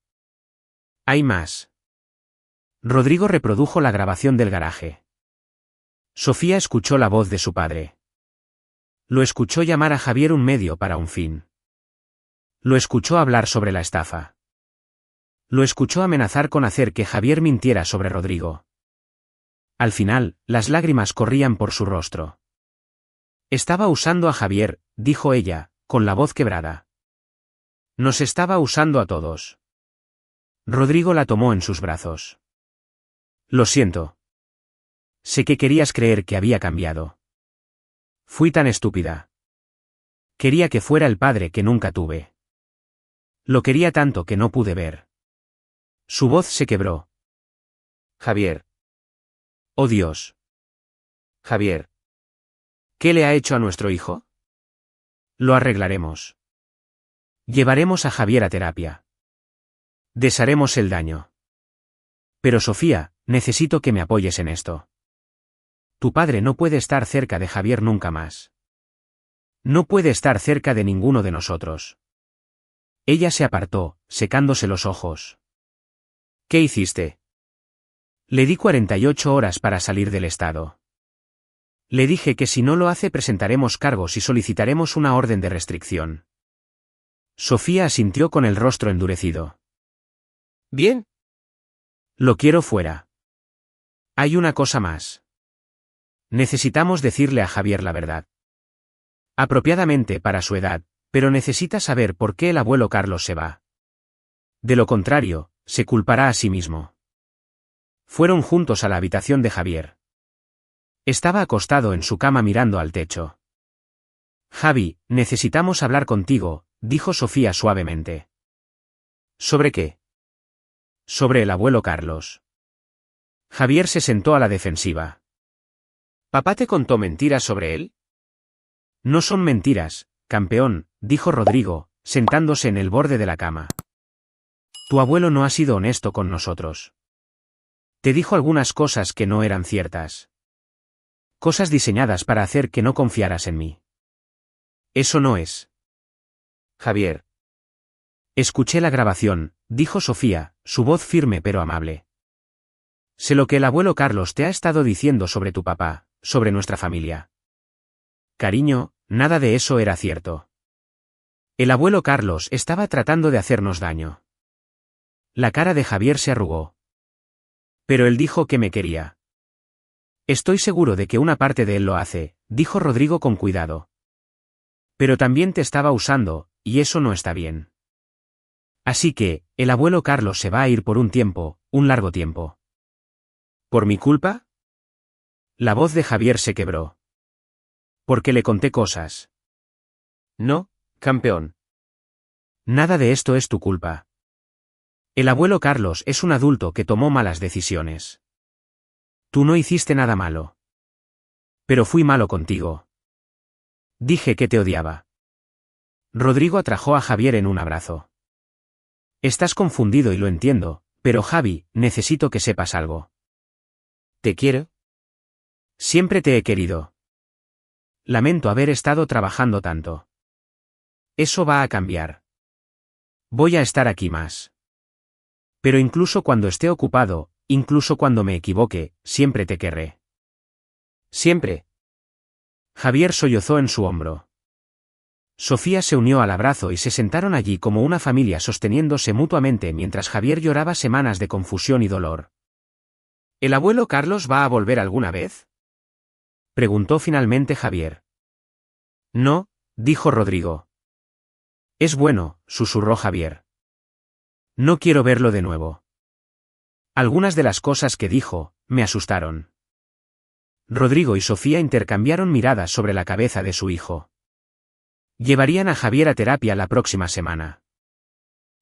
Hay más. Rodrigo reprodujo la grabación del garaje. Sofía escuchó la voz de su padre. Lo escuchó llamar a Javier un medio para un fin. Lo escuchó hablar sobre la estafa. Lo escuchó amenazar con hacer que Javier mintiera sobre Rodrigo. Al final, las lágrimas corrían por su rostro. Estaba usando a Javier, dijo ella, con la voz quebrada. Nos estaba usando a todos. Rodrigo la tomó en sus brazos. Lo siento. Sé que querías creer que había cambiado. Fui tan estúpida. Quería que fuera el padre que nunca tuve. Lo quería tanto que no pude ver. Su voz se quebró. Javier. Oh Dios. Javier. ¿Qué le ha hecho a nuestro hijo? Lo arreglaremos. Llevaremos a Javier a terapia. Desharemos el daño. Pero Sofía, necesito que me apoyes en esto. Tu padre no puede estar cerca de Javier nunca más. No puede estar cerca de ninguno de nosotros. Ella se apartó, secándose los ojos. ¿Qué hiciste? Le di 48 horas para salir del estado. Le dije que si no lo hace presentaremos cargos y solicitaremos una orden de restricción. Sofía asintió con el rostro endurecido. Bien. Lo quiero fuera. Hay una cosa más. Necesitamos decirle a Javier la verdad. Apropiadamente para su edad, pero necesita saber por qué el abuelo Carlos se va. De lo contrario, se culpará a sí mismo. Fueron juntos a la habitación de Javier. Estaba acostado en su cama mirando al techo. Javi, necesitamos hablar contigo, dijo Sofía suavemente. ¿Sobre qué? Sobre el abuelo Carlos. Javier se sentó a la defensiva. ¿Papá te contó mentiras sobre él? No son mentiras, campeón, dijo Rodrigo, sentándose en el borde de la cama. Tu abuelo no ha sido honesto con nosotros. Te dijo algunas cosas que no eran ciertas. Cosas diseñadas para hacer que no confiaras en mí. Eso no es. Javier. Escuché la grabación, dijo Sofía, su voz firme pero amable. Sé lo que el abuelo Carlos te ha estado diciendo sobre tu papá, sobre nuestra familia. Cariño, Nada de eso era cierto. El abuelo Carlos estaba tratando de hacernos daño. La cara de Javier se arrugó. Pero él dijo que me quería. Estoy seguro de que una parte de él lo hace, dijo Rodrigo con cuidado. Pero también te estaba usando, y eso no está bien. Así que, el abuelo Carlos se va a ir por un tiempo, un largo tiempo. ¿Por mi culpa? La voz de Javier se quebró. Porque le conté cosas. No, campeón. Nada de esto es tu culpa. El abuelo Carlos es un adulto que tomó malas decisiones. Tú no hiciste nada malo. Pero fui malo contigo. Dije que te odiaba. Rodrigo atrajo a Javier en un abrazo. Estás confundido y lo entiendo, pero Javi, necesito que sepas algo. ¿Te quiero? Siempre te he querido. Lamento haber estado trabajando tanto. Eso va a cambiar. Voy a estar aquí más. Pero incluso cuando esté ocupado, incluso cuando me equivoque, siempre te querré. Siempre. Javier sollozó en su hombro. Sofía se unió al abrazo y se sentaron allí como una familia sosteniéndose mutuamente mientras Javier lloraba semanas de confusión y dolor. ¿El abuelo Carlos va a volver alguna vez? Preguntó finalmente Javier. No, dijo Rodrigo. Es bueno, susurró Javier. No quiero verlo de nuevo. Algunas de las cosas que dijo, me asustaron. Rodrigo y Sofía intercambiaron miradas sobre la cabeza de su hijo. Llevarían a Javier a terapia la próxima semana.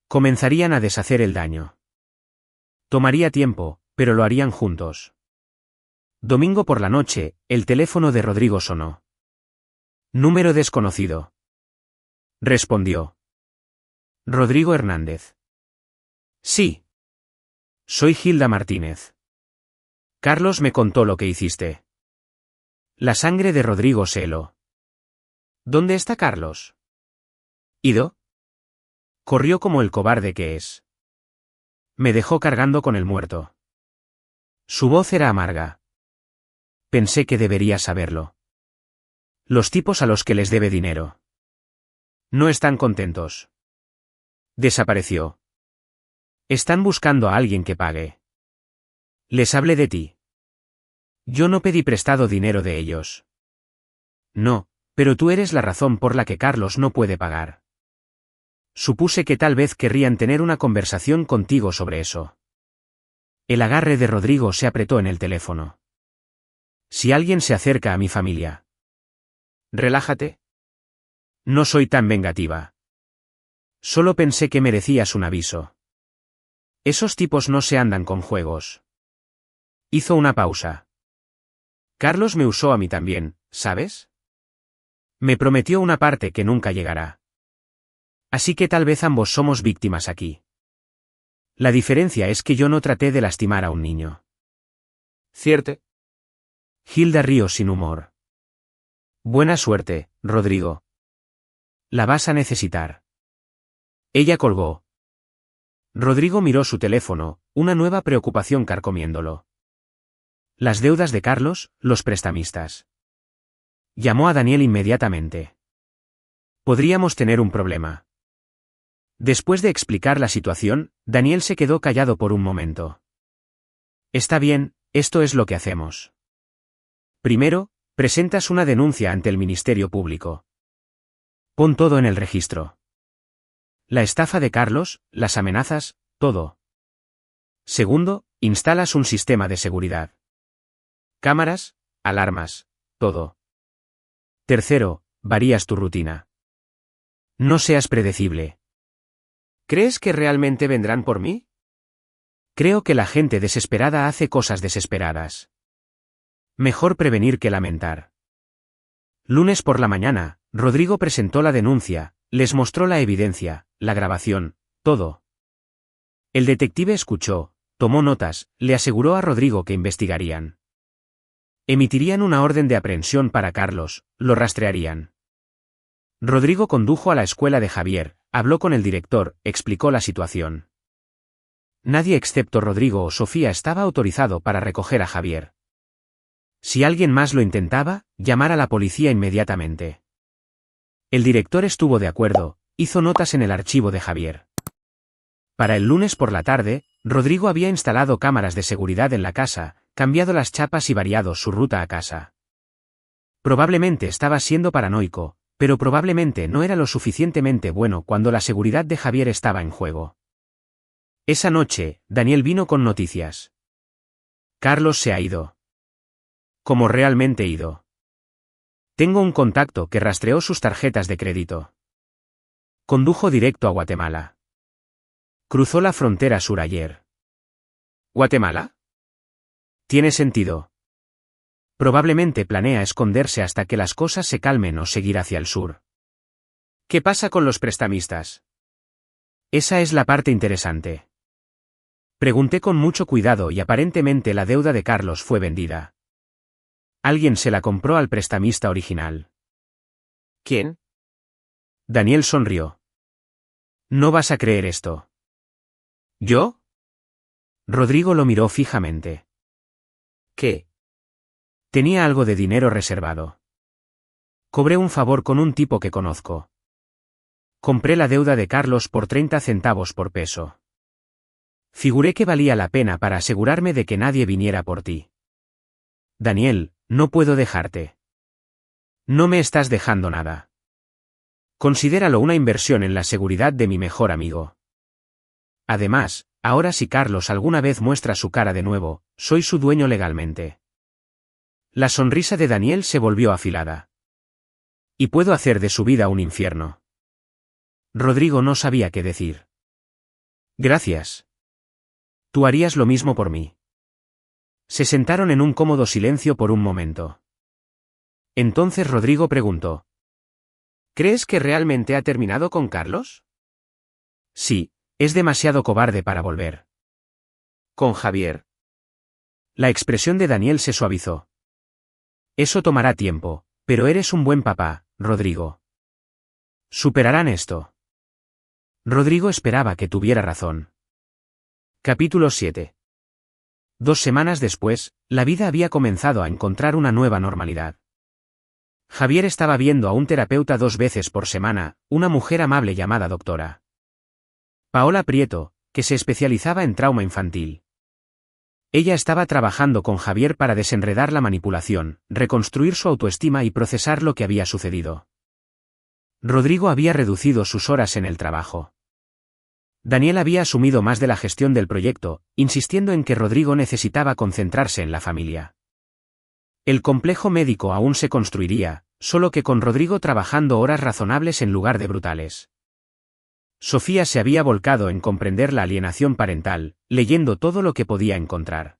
Comenzarían a deshacer el daño. Tomaría tiempo, pero lo harían juntos. Domingo por la noche, el teléfono de Rodrigo sonó. Número desconocido. Respondió. Rodrigo Hernández. Sí. Soy Hilda Martínez. Carlos me contó lo que hiciste. La sangre de Rodrigo se heló. ¿Dónde está Carlos? ¿Ido? Corrió como el cobarde que es. Me dejó cargando con el muerto. Su voz era amarga. Pensé que debería saberlo. Los tipos a los que les debe dinero. No están contentos. Desapareció. Están buscando a alguien que pague. Les hablé de ti. Yo no pedí prestado dinero de ellos. No, pero tú eres la razón por la que Carlos no puede pagar. Supuse que tal vez querrían tener una conversación contigo sobre eso. El agarre de Rodrigo se apretó en el teléfono. Si alguien se acerca a mi familia. Relájate. No soy tan vengativa. Solo pensé que merecías un aviso. Esos tipos no se andan con juegos. Hizo una pausa. Carlos me usó a mí también, ¿sabes? Me prometió una parte que nunca llegará. Así que tal vez ambos somos víctimas aquí. La diferencia es que yo no traté de lastimar a un niño. ¿Cierto? Hilda rió sin humor. Buena suerte, Rodrigo. La vas a necesitar. Ella colgó. Rodrigo miró su teléfono, una nueva preocupación carcomiéndolo. Las deudas de Carlos, los prestamistas. Llamó a Daniel inmediatamente. Podríamos tener un problema. Después de explicar la situación, Daniel se quedó callado por un momento. Está bien, esto es lo que hacemos. Primero, presentas una denuncia ante el Ministerio Público. Pon todo en el registro. La estafa de Carlos, las amenazas, todo. Segundo, instalas un sistema de seguridad. Cámaras, alarmas, todo. Tercero, varías tu rutina. No seas predecible. ¿Crees que realmente vendrán por mí? Creo que la gente desesperada hace cosas desesperadas. Mejor prevenir que lamentar. Lunes por la mañana, Rodrigo presentó la denuncia, les mostró la evidencia, la grabación, todo. El detective escuchó, tomó notas, le aseguró a Rodrigo que investigarían. Emitirían una orden de aprehensión para Carlos, lo rastrearían. Rodrigo condujo a la escuela de Javier, habló con el director, explicó la situación. Nadie excepto Rodrigo o Sofía estaba autorizado para recoger a Javier. Si alguien más lo intentaba, llamar a la policía inmediatamente. El director estuvo de acuerdo, hizo notas en el archivo de Javier. Para el lunes por la tarde, Rodrigo había instalado cámaras de seguridad en la casa, cambiado las chapas y variado su ruta a casa. Probablemente estaba siendo paranoico, pero probablemente no era lo suficientemente bueno cuando la seguridad de Javier estaba en juego. Esa noche, Daniel vino con noticias. Carlos se ha ido. ¿Cómo realmente ido? Tengo un contacto que rastreó sus tarjetas de crédito. Condujo directo a Guatemala. Cruzó la frontera sur ayer. ¿Guatemala? Tiene sentido. Probablemente planea esconderse hasta que las cosas se calmen o seguir hacia el sur. ¿Qué pasa con los prestamistas? Esa es la parte interesante. Pregunté con mucho cuidado y aparentemente la deuda de Carlos fue vendida. Alguien se la compró al prestamista original. ¿Quién? Daniel sonrió. No vas a creer esto. ¿Yo? Rodrigo lo miró fijamente. ¿Qué? Tenía algo de dinero reservado. Cobré un favor con un tipo que conozco. Compré la deuda de Carlos por 30 centavos por peso. Figuré que valía la pena para asegurarme de que nadie viniera por ti. Daniel, no puedo dejarte. No me estás dejando nada. Considéralo una inversión en la seguridad de mi mejor amigo. Además, ahora si Carlos alguna vez muestra su cara de nuevo, soy su dueño legalmente. La sonrisa de Daniel se volvió afilada. Y puedo hacer de su vida un infierno. Rodrigo no sabía qué decir. Gracias. Tú harías lo mismo por mí. Se sentaron en un cómodo silencio por un momento. Entonces Rodrigo preguntó. ¿Crees que realmente ha terminado con Carlos? Sí, es demasiado cobarde para volver. ¿Con Javier? La expresión de Daniel se suavizó. Eso tomará tiempo, pero eres un buen papá, Rodrigo. Superarán esto. Rodrigo esperaba que tuviera razón. Capítulo 7. 2 semanas después, la vida había comenzado a encontrar una nueva normalidad. Javier estaba viendo a un terapeuta 2 veces por semana, una mujer amable llamada doctora Paola Prieto, que se especializaba en trauma infantil. Ella estaba trabajando con Javier para desenredar la manipulación, reconstruir su autoestima y procesar lo que había sucedido. Rodrigo había reducido sus horas en el trabajo. Daniel había asumido más de la gestión del proyecto, insistiendo en que Rodrigo necesitaba concentrarse en la familia. El complejo médico aún se construiría, solo que con Rodrigo trabajando horas razonables en lugar de brutales. Sofía se había volcado en comprender la alienación parental, leyendo todo lo que podía encontrar.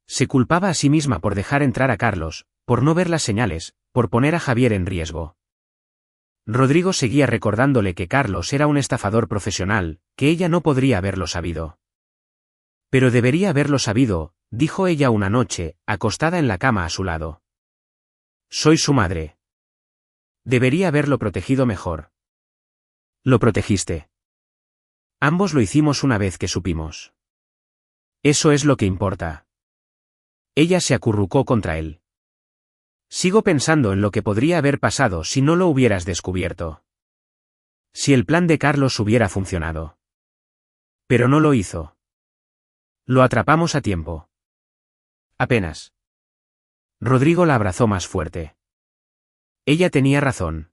Se culpaba a sí misma por dejar entrar a Carlos, por no ver las señales, por poner a Javier en riesgo. Rodrigo seguía recordándole que Carlos era un estafador profesional, que ella no podría haberlo sabido. Pero debería haberlo sabido, dijo ella una noche, acostada en la cama a su lado. Soy su madre. Debería haberlo protegido mejor. Lo protegiste. Ambos lo hicimos una vez que supimos. Eso es lo que importa. Ella se acurrucó contra él. Sigo pensando en lo que podría haber pasado si no lo hubieras descubierto. Si el plan de Carlos hubiera funcionado. Pero no lo hizo. Lo atrapamos a tiempo. Apenas. Rodrigo la abrazó más fuerte. Ella tenía razón.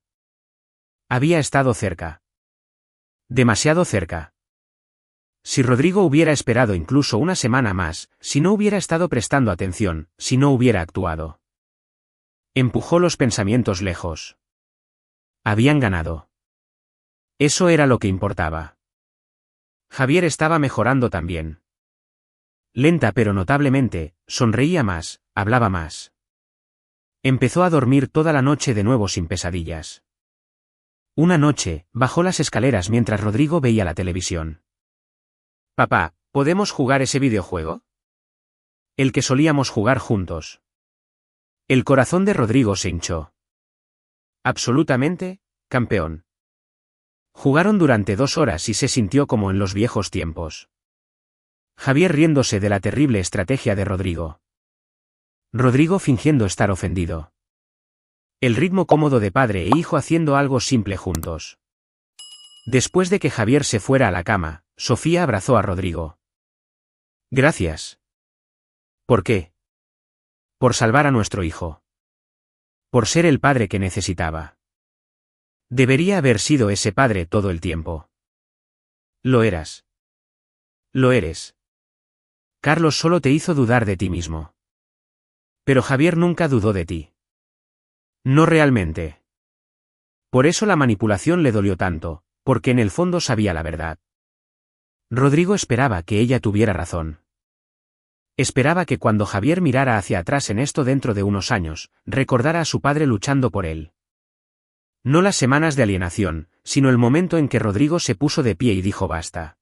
Había estado cerca. Demasiado cerca. Si Rodrigo hubiera esperado incluso una semana más, si no hubiera estado prestando atención, si no hubiera actuado. Empujó los pensamientos lejos. Habían ganado. Eso era lo que importaba. Javier estaba mejorando también. Lenta pero notablemente, sonreía más, hablaba más. Empezó a dormir toda la noche de nuevo sin pesadillas. Una noche, bajó las escaleras mientras Rodrigo veía la televisión. Papá, ¿podemos jugar ese videojuego? El que solíamos jugar juntos. El corazón de Rodrigo se hinchó. Absolutamente, campeón. Jugaron durante 2 horas y se sintió como en los viejos tiempos. Javier riéndose de la terrible estrategia de Rodrigo. Rodrigo fingiendo estar ofendido. El ritmo cómodo de padre e hijo haciendo algo simple juntos. Después de que Javier se fuera a la cama, Sofía abrazó a Rodrigo. Gracias. ¿Por qué? Por salvar a nuestro hijo. Por ser el padre que necesitaba. Debería haber sido ese padre todo el tiempo. Lo eras. Lo eres. Carlos solo te hizo dudar de ti mismo. Pero Javier nunca dudó de ti. No realmente. Por eso la manipulación le dolió tanto, porque en el fondo sabía la verdad. Rodrigo esperaba que ella tuviera razón. Esperaba que cuando Javier mirara hacia atrás en esto dentro de unos años, recordara a su padre luchando por él. No las semanas de alienación, sino el momento en que Rodrigo se puso de pie y dijo basta.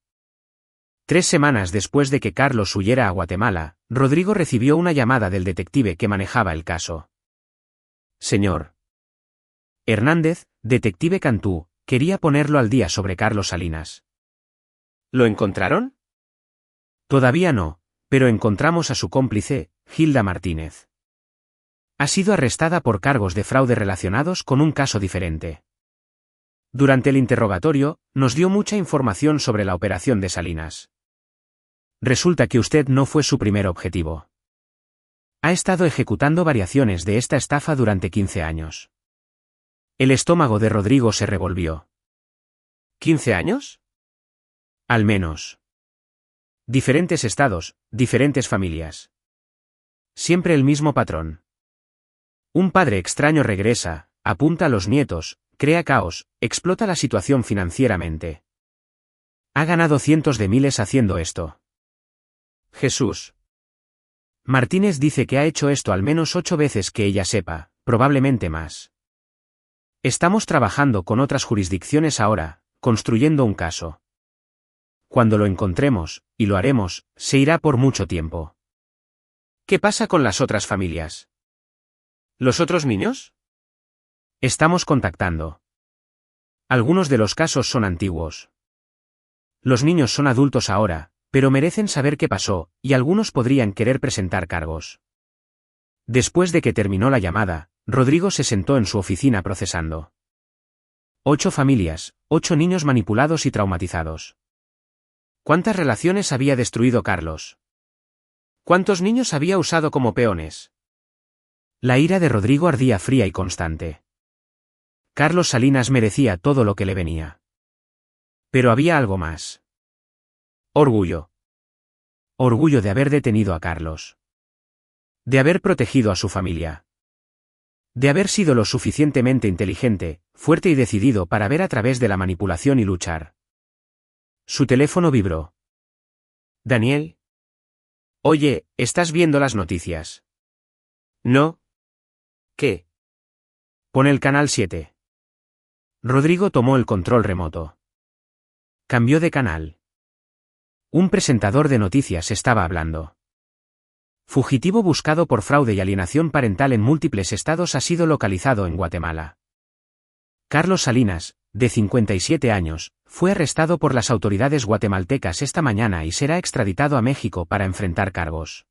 3 semanas después de que Carlos huyera a Guatemala, Rodrigo recibió una llamada del detective que manejaba el caso. Señor Hernández, detective Cantú, quería ponerlo al día sobre Carlos Salinas. ¿Lo encontraron? Todavía no, pero encontramos a su cómplice, Gilda Martínez. Ha sido arrestada por cargos de fraude relacionados con un caso diferente. Durante el interrogatorio, nos dio mucha información sobre la operación de Salinas. Resulta que usted no fue su primer objetivo. Ha estado ejecutando variaciones de esta estafa durante 15 años. El estómago de Rodrigo se revolvió. ¿15 años? Al menos. Diferentes estados, diferentes familias. Siempre el mismo patrón. Un padre extraño regresa, apunta a los nietos, crea caos, explota la situación financieramente. Ha ganado cientos de miles haciendo esto. Jesús. Martínez dice que ha hecho esto al menos 8 veces que ella sepa, probablemente más. Estamos trabajando con otras jurisdicciones ahora, construyendo un caso. Cuando lo encontremos, y lo haremos, se irá por mucho tiempo. ¿Qué pasa con las otras familias? ¿Los otros niños? Estamos contactando. Algunos de los casos son antiguos. Los niños son adultos ahora, pero merecen saber qué pasó, y algunos podrían querer presentar cargos. Después de que terminó la llamada, Rodrigo se sentó en su oficina procesando. 8 familias, 8 niños manipulados y traumatizados. ¿Cuántas relaciones había destruido Carlos? ¿Cuántos niños había usado como peones? La ira de Rodrigo ardía fría y constante. Carlos Salinas merecía todo lo que le venía. Pero había algo más. Orgullo. Orgullo de haber detenido a Carlos. De haber protegido a su familia. De haber sido lo suficientemente inteligente, fuerte y decidido para ver a través de la manipulación y luchar. Su teléfono vibró. Daniel. Oye, ¿estás viendo las noticias? No. ¿Qué? Pon el canal 7. Rodrigo tomó el control remoto. Cambió de canal. Un presentador de noticias estaba hablando. Fugitivo buscado por fraude y alienación parental en múltiples estados ha sido localizado en Guatemala. Carlos Salinas, de 57 años, fue arrestado por las autoridades guatemaltecas esta mañana y será extraditado a México para enfrentar cargos.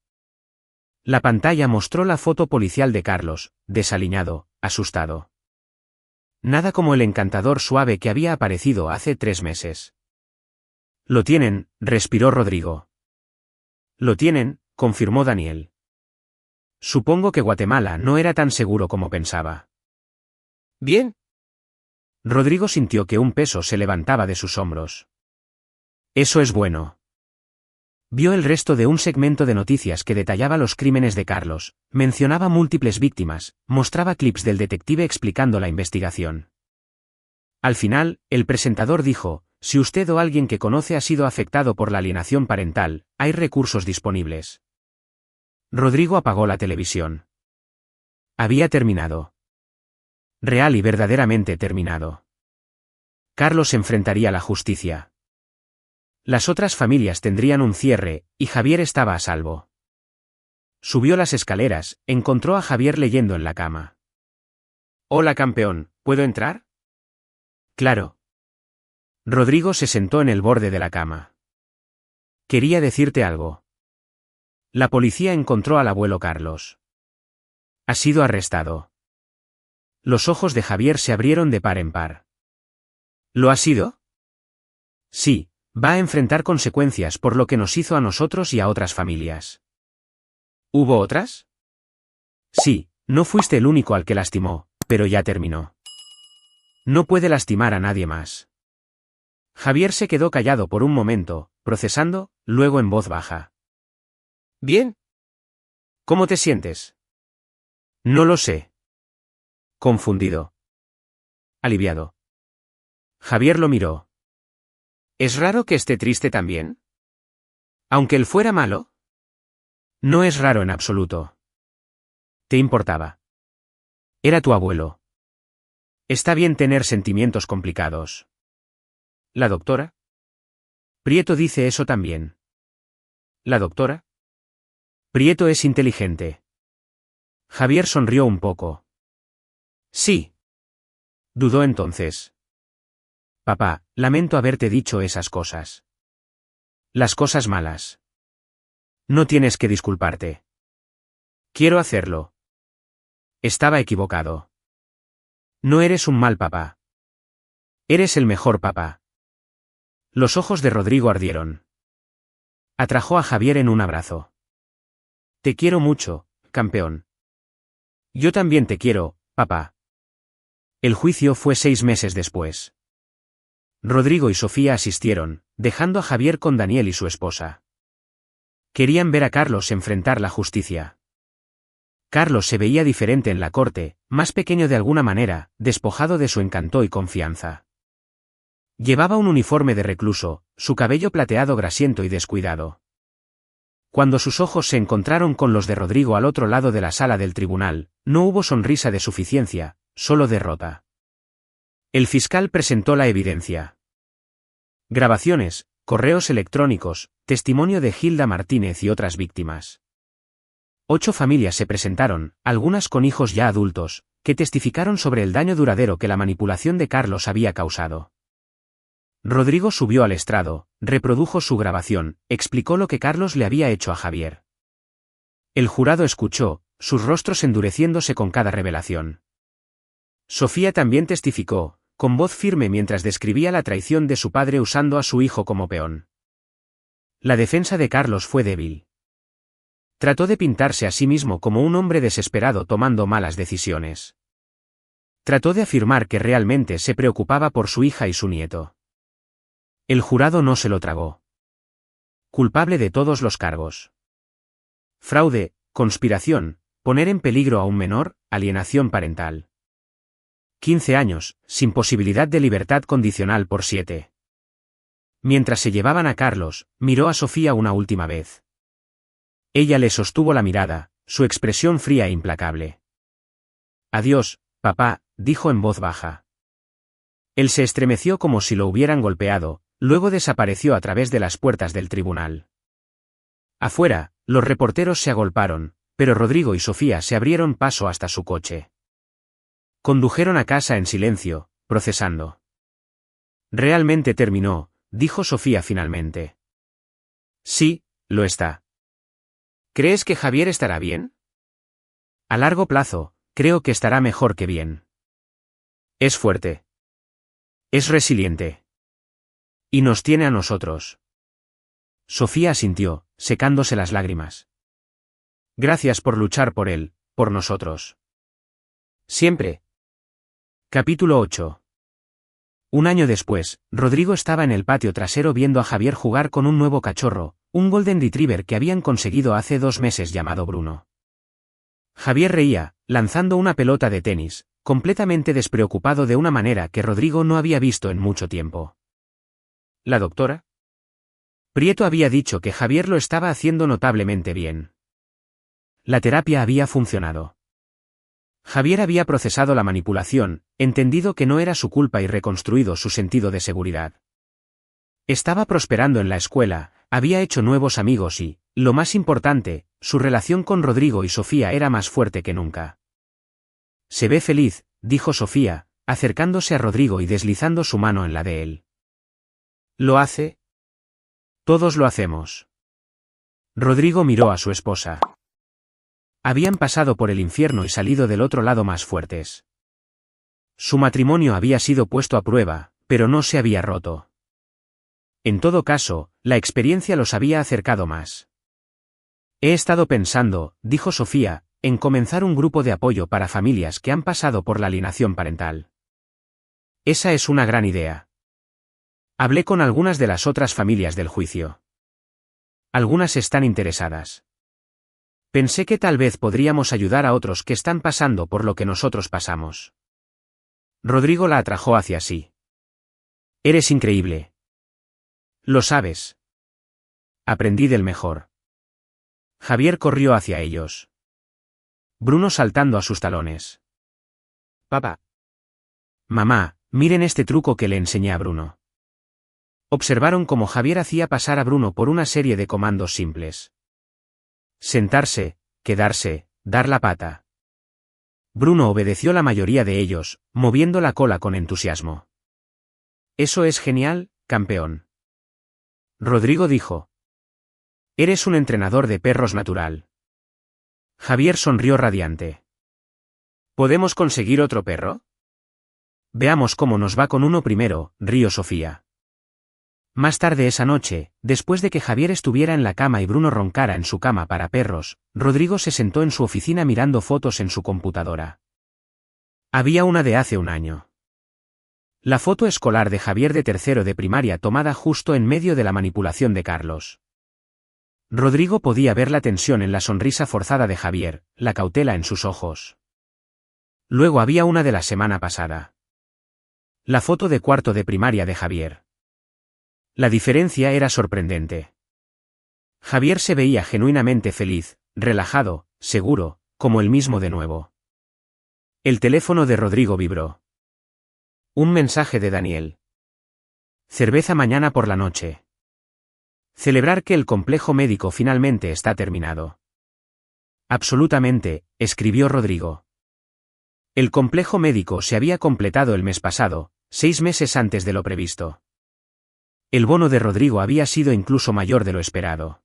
La pantalla mostró la foto policial de Carlos, desaliñado, asustado. Nada como el encantador suave que había aparecido hace 3 meses. Lo tienen, respiró Rodrigo. Lo tienen, confirmó Daniel. Supongo que Guatemala no era tan seguro como pensaba. Bien. Rodrigo sintió que un peso se levantaba de sus hombros. Eso es bueno. Vio el resto de un segmento de noticias que detallaba los crímenes de Carlos, mencionaba múltiples víctimas, mostraba clips del detective explicando la investigación. Al final, el presentador dijo, si usted o alguien que conoce ha sido afectado por la alienación parental, hay recursos disponibles. Rodrigo apagó la televisión. Había terminado. Real y verdaderamente terminado. Carlos enfrentaría la justicia. Las otras familias tendrían un cierre, y Javier estaba a salvo. Subió las escaleras, encontró a Javier leyendo en la cama. Hola campeón, ¿puedo entrar? Claro. Rodrigo se sentó en el borde de la cama. Quería decirte algo. La policía encontró al abuelo Carlos. Ha sido arrestado. Los ojos de Javier se abrieron de par en par. ¿Lo ha sido? Sí, va a enfrentar consecuencias por lo que nos hizo a nosotros y a otras familias. ¿Hubo otras? Sí, no fuiste el único al que lastimó, pero ya terminó. No puede lastimar a nadie más. Javier se quedó callado por un momento, procesando, luego en voz baja. Bien. ¿Cómo te sientes? No lo sé. Confundido. Aliviado. Javier lo miró. ¿Es raro que esté triste también? Aunque él fuera malo. No es raro en absoluto. ¿Te importaba? Era tu abuelo. Está bien tener sentimientos complicados. ¿La doctora? Prieto dice eso también. ¿La doctora? Prieto es inteligente. Javier sonrió un poco. Sí. Dudó entonces. Papá, lamento haberte dicho esas cosas. Las cosas malas. No tienes que disculparte. Quiero hacerlo. Estaba equivocado. No eres un mal papá. Eres el mejor papá. Los ojos de Rodrigo ardieron. Atrajo a Javier en un abrazo. Te quiero mucho, campeón. Yo también te quiero, papá. El juicio fue 6 meses después. Rodrigo y Sofía asistieron, dejando a Javier con Daniel y su esposa. Querían ver a Carlos enfrentar la justicia. Carlos se veía diferente en la corte, más pequeño de alguna manera, despojado de su encanto y confianza. Llevaba un uniforme de recluso, su cabello plateado grasiento y descuidado. Cuando sus ojos se encontraron con los de Rodrigo al otro lado de la sala del tribunal, no hubo sonrisa de suficiencia, solo derrota. El fiscal presentó la evidencia. Grabaciones, correos electrónicos, testimonio de Gilda Martínez y otras víctimas. 8 familias se presentaron, algunas con hijos ya adultos, que testificaron sobre el daño duradero que la manipulación de Carlos había causado. Rodrigo subió al estrado, reprodujo su grabación, explicó lo que Carlos le había hecho a Javier. El jurado escuchó, sus rostros endureciéndose con cada revelación. Sofía también testificó, con voz firme mientras describía la traición de su padre usando a su hijo como peón. La defensa de Carlos fue débil. Trató de pintarse a sí mismo como un hombre desesperado tomando malas decisiones. Trató de afirmar que realmente se preocupaba por su hija y su nieto. El jurado no se lo tragó. Culpable de todos los cargos. Fraude, conspiración, poner en peligro a un menor, alienación parental. 15 años, sin posibilidad de libertad condicional por 7. Mientras se llevaban a Carlos, miró a Sofía una última vez. Ella le sostuvo la mirada, su expresión fría e implacable. Adiós, papá, dijo en voz baja. Él se estremeció como si lo hubieran golpeado, luego desapareció a través de las puertas del tribunal. Afuera, los reporteros se agolparon, pero Rodrigo y Sofía se abrieron paso hasta su coche. Condujeron a casa en silencio, procesando. Realmente terminó, dijo Sofía finalmente. Sí, lo está. ¿Crees que Javier estará bien? A largo plazo, creo que estará mejor que bien. Es fuerte. Es resiliente. Y nos tiene a nosotros. Sofía asintió, secándose las lágrimas. Gracias por luchar por él, por nosotros. Siempre. Capítulo 8. Un año después, Rodrigo estaba en el patio trasero viendo a Javier jugar con un nuevo cachorro, un Golden Retriever que habían conseguido hace 2 meses llamado Bruno. Javier reía, lanzando una pelota de tenis, completamente despreocupado de una manera que Rodrigo no había visto en mucho tiempo. ¿La doctora? Prieto había dicho que Javier lo estaba haciendo notablemente bien. La terapia había funcionado. Javier había procesado la manipulación, entendido que no era su culpa y reconstruido su sentido de seguridad. Estaba prosperando en la escuela, había hecho nuevos amigos y, lo más importante, su relación con Rodrigo y Sofía era más fuerte que nunca. Se ve feliz, dijo Sofía, acercándose a Rodrigo y deslizando su mano en la de él. ¿Lo hace? Todos lo hacemos. Rodrigo miró a su esposa. Habían pasado por el infierno y salido del otro lado más fuertes. Su matrimonio había sido puesto a prueba, pero no se había roto. En todo caso, la experiencia los había acercado más. He estado pensando, dijo Sofía, en comenzar un grupo de apoyo para familias que han pasado por la alienación parental. Esa es una gran idea. Hablé con algunas de las otras familias del juicio. Algunas están interesadas. Pensé que tal vez podríamos ayudar a otros que están pasando por lo que nosotros pasamos. Rodrigo la atrajo hacia sí. Eres increíble. Lo sabes. Aprendí del mejor. Javier corrió hacia ellos. Bruno saltando a sus talones. Papá. Mamá, miren este truco que le enseñé a Bruno. Observaron cómo Javier hacía pasar a Bruno por una serie de comandos simples. Sentarse, quedarse, dar la pata. Bruno obedeció la mayoría de ellos, moviendo la cola con entusiasmo. Eso es genial, campeón. Rodrigo dijo. Eres un entrenador de perros natural. Javier sonrió radiante. ¿Podemos conseguir otro perro? Veamos cómo nos va con uno primero, rió Sofía. Más tarde esa noche, después de que Javier estuviera en la cama y Bruno roncara en su cama para perros, Rodrigo se sentó en su oficina mirando fotos en su computadora. Había una de hace un año. La foto escolar de Javier de tercero de primaria tomada justo en medio de la manipulación de Carlos. Rodrigo podía ver la tensión en la sonrisa forzada de Javier, la cautela en sus ojos. Luego había una de la semana pasada. La foto de cuarto de primaria de Javier. La diferencia era sorprendente. Javier se veía genuinamente feliz, relajado, seguro, como el mismo de nuevo. El teléfono de Rodrigo vibró. Un mensaje de Daniel. Cerveza mañana por la noche. Celebrar que el complejo médico finalmente está terminado. Absolutamente, escribió Rodrigo. El complejo médico se había completado el mes pasado, 6 meses antes de lo previsto. El bono de Rodrigo había sido incluso mayor de lo esperado.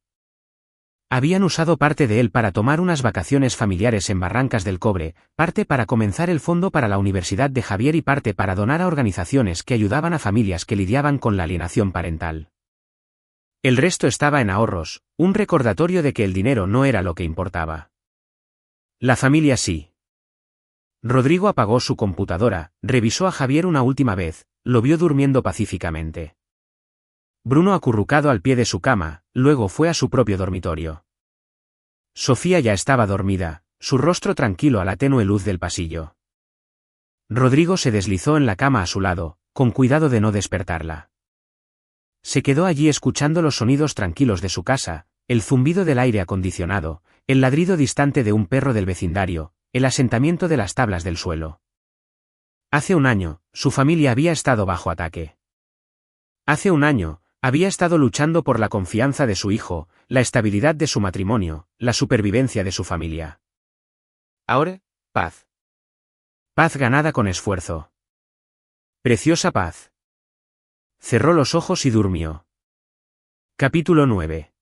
Habían usado parte de él para tomar unas vacaciones familiares en Barrancas del Cobre, parte para comenzar el fondo para la Universidad de Javier y parte para donar a organizaciones que ayudaban a familias que lidiaban con la alienación parental. El resto estaba en ahorros, un recordatorio de que el dinero no era lo que importaba. La familia sí. Rodrigo apagó su computadora, revisó a Javier una última vez, lo vio durmiendo pacíficamente. Bruno acurrucado al pie de su cama, luego fue a su propio dormitorio. Sofía ya estaba dormida, su rostro tranquilo a la tenue luz del pasillo. Rodrigo se deslizó en la cama a su lado, con cuidado de no despertarla. Se quedó allí escuchando los sonidos tranquilos de su casa, el zumbido del aire acondicionado, el ladrido distante de un perro del vecindario, el asentamiento de las tablas del suelo. Hace un año, su familia había estado bajo ataque. Hace un año, había estado luchando por la confianza de su hijo, la estabilidad de su matrimonio, la supervivencia de su familia. Ahora, paz. Paz ganada con esfuerzo. Preciosa paz. Cerró los ojos y durmió. Capítulo 9.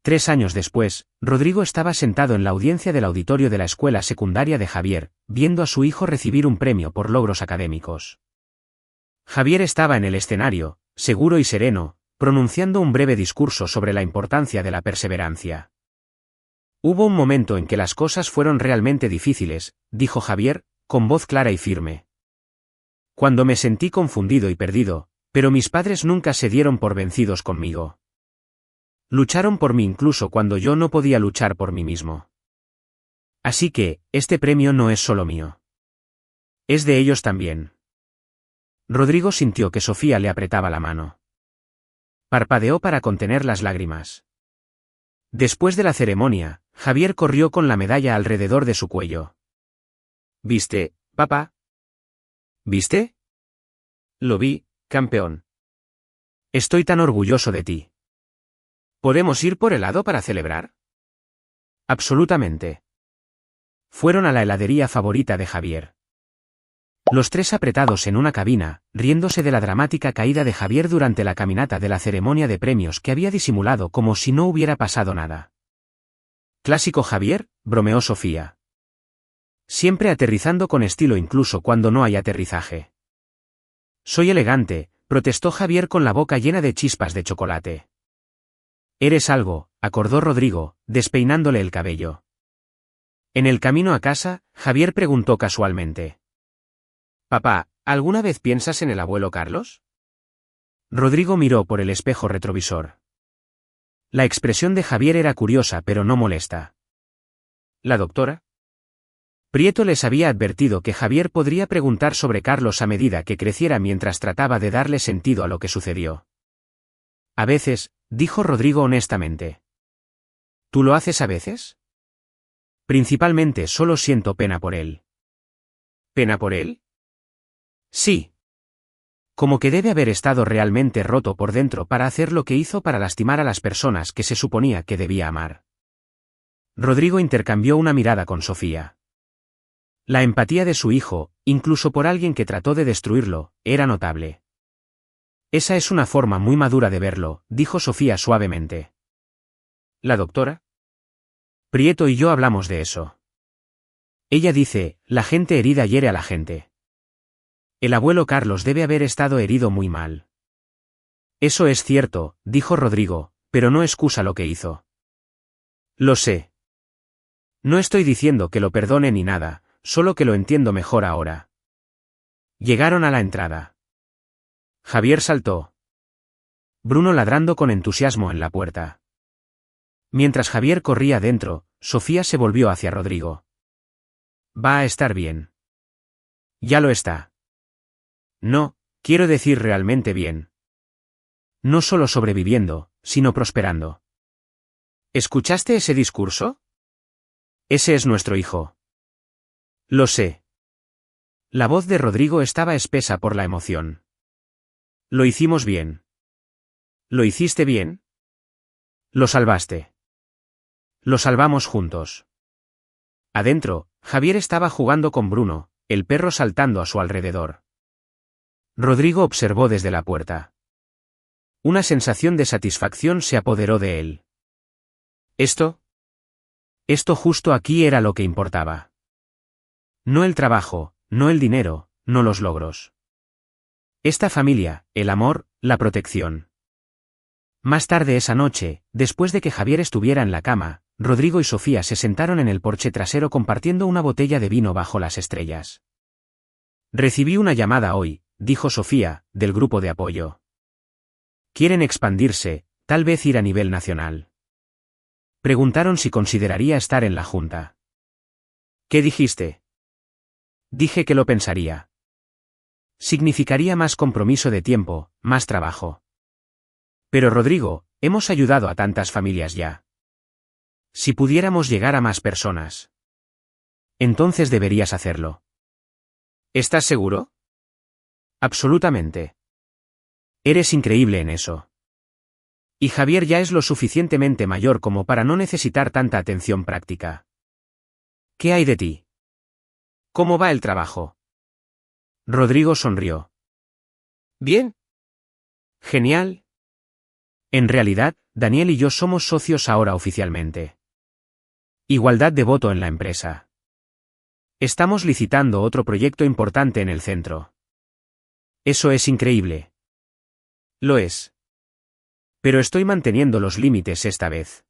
3 años después, Rodrigo estaba sentado en la audiencia del auditorio de la escuela secundaria de Javier, viendo a su hijo recibir un premio por logros académicos. Javier estaba en el escenario, seguro y sereno, pronunciando un breve discurso sobre la importancia de la perseverancia. Hubo un momento en que las cosas fueron realmente difíciles, dijo Javier, con voz clara y firme. Cuando me sentí confundido y perdido, pero mis padres nunca se dieron por vencidos conmigo. Lucharon por mí incluso cuando yo no podía luchar por mí mismo. Así que, este premio no es solo mío. Es de ellos también. Rodrigo sintió que Sofía le apretaba la mano. Parpadeó para contener las lágrimas. Después de la ceremonia, Javier corrió con la medalla alrededor de su cuello. ¿Viste, papá? ¿Viste? Lo vi, campeón. Estoy tan orgulloso de ti. ¿Podemos ir por helado para celebrar? Absolutamente. Fueron a la heladería favorita de Javier. Los tres apretados en una cabina, riéndose de la dramática caída de Javier durante la caminata de la ceremonia de premios que había disimulado como si no hubiera pasado nada. Clásico Javier, bromeó Sofía. Siempre aterrizando con estilo incluso cuando no hay aterrizaje. Soy elegante, protestó Javier con la boca llena de chispas de chocolate. Eres algo, acordó Rodrigo, despeinándole el cabello. En el camino a casa, Javier preguntó casualmente. Papá, ¿alguna vez piensas en el abuelo Carlos? Rodrigo miró por el espejo retrovisor. La expresión de Javier era curiosa pero no molesta. ¿La doctora? Prieto les había advertido que Javier podría preguntar sobre Carlos a medida que creciera mientras trataba de darle sentido a lo que sucedió. A veces, dijo Rodrigo honestamente. ¿Tú lo haces a veces? Principalmente solo siento pena por él. ¿Pena por él? Sí. Como que debe haber estado realmente roto por dentro para hacer lo que hizo para lastimar a las personas que se suponía que debía amar. Rodrigo intercambió una mirada con Sofía. La empatía de su hijo, incluso por alguien que trató de destruirlo, era notable. Esa es una forma muy madura de verlo, dijo Sofía suavemente. ¿La doctora? Prieto y yo hablamos de eso. Ella dice, la gente herida hiere a la gente. El abuelo Carlos debe haber estado herido muy mal. Eso es cierto, dijo Rodrigo, pero no excusa lo que hizo. Lo sé. No estoy diciendo que lo perdone ni nada, solo que lo entiendo mejor ahora. Llegaron a la entrada. Javier saltó. Bruno ladrando con entusiasmo en la puerta. Mientras Javier corría dentro, Sofía se volvió hacia Rodrigo. Va a estar bien. Ya lo está. No, quiero decir realmente bien. No solo sobreviviendo, sino prosperando. ¿Escuchaste ese discurso? Ese es nuestro hijo. Lo sé. La voz de Rodrigo estaba espesa por la emoción. Lo hicimos bien. ¿Lo hiciste bien? Lo salvaste. Lo salvamos juntos. Adentro, Javier estaba jugando con Bruno, el perro saltando a su alrededor. Rodrigo observó desde la puerta. Una sensación de satisfacción se apoderó de él. Esto justo aquí era lo que importaba. No el trabajo, no el dinero, no los logros. Esta familia, el amor, la protección. Más tarde esa noche, después de que Javier estuviera en la cama, Rodrigo y Sofía se sentaron en el porche trasero compartiendo una botella de vino bajo las estrellas. Recibí una llamada hoy, dijo Sofía, del grupo de apoyo. Quieren expandirse, tal vez ir a nivel nacional. Preguntaron si consideraría estar en la junta. ¿Qué dijiste? Dije que lo pensaría. Significaría más compromiso de tiempo, más trabajo. Pero Rodrigo, hemos ayudado a tantas familias ya. Si pudiéramos llegar a más personas. Entonces deberías hacerlo. ¿Estás seguro? Absolutamente. Eres increíble en eso. Y Javier ya es lo suficientemente mayor como para no necesitar tanta atención práctica. ¿Qué hay de ti? ¿Cómo va el trabajo? Rodrigo sonrió. Bien. Genial. En realidad, Daniel y yo somos socios ahora oficialmente. Igualdad de voto en la empresa. Estamos licitando otro proyecto importante en el centro. Eso es increíble. Lo es. Pero estoy manteniendo los límites esta vez.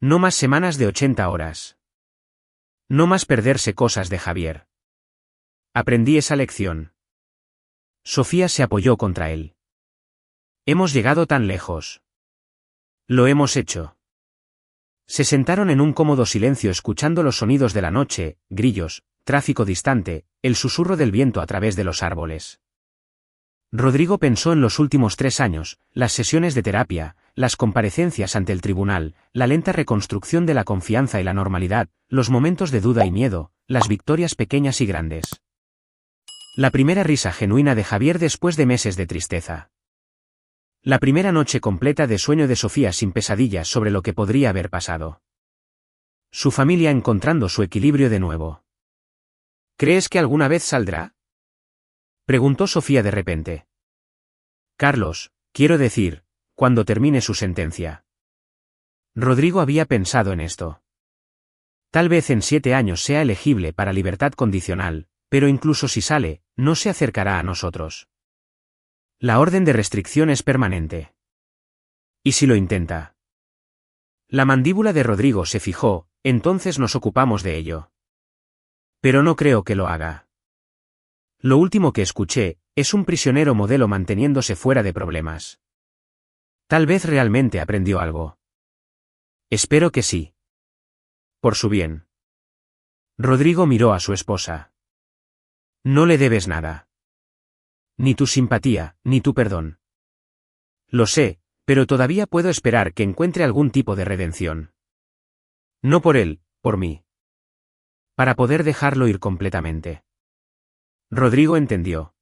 No más semanas de 80 horas. No más perderse cosas de Javier. Aprendí esa lección. Sofía se apoyó contra él. Hemos llegado tan lejos. Lo hemos hecho. Se sentaron en un cómodo silencio escuchando los sonidos de la noche, grillos, tráfico distante, el susurro del viento a través de los árboles. Rodrigo pensó en los últimos 3 años, las sesiones de terapia, las comparecencias ante el tribunal, la lenta reconstrucción de la confianza y la normalidad, los momentos de duda y miedo, las victorias pequeñas y grandes. La primera risa genuina de Javier después de meses de tristeza. La primera noche completa de sueño de Sofía sin pesadillas sobre lo que podría haber pasado. Su familia encontrando su equilibrio de nuevo. ¿Crees que alguna vez saldrá? Preguntó Sofía de repente. Carlos, quiero decir, cuando termine su sentencia. Rodrigo había pensado en esto. Tal vez en 7 años sea elegible para libertad condicional, pero incluso si sale, no se acercará a nosotros. La orden de restricción es permanente. ¿Y si lo intenta? La mandíbula de Rodrigo se fijó, entonces nos ocupamos de ello. Pero no creo que lo haga. Lo último que escuché, es un prisionero modelo manteniéndose fuera de problemas. Tal vez realmente aprendió algo. Espero que sí. Por su bien. Rodrigo miró a su esposa. No le debes nada. Ni tu simpatía, ni tu perdón. Lo sé, pero todavía puedo esperar que encuentre algún tipo de redención. No por él, por mí. Para poder dejarlo ir completamente. Rodrigo entendió.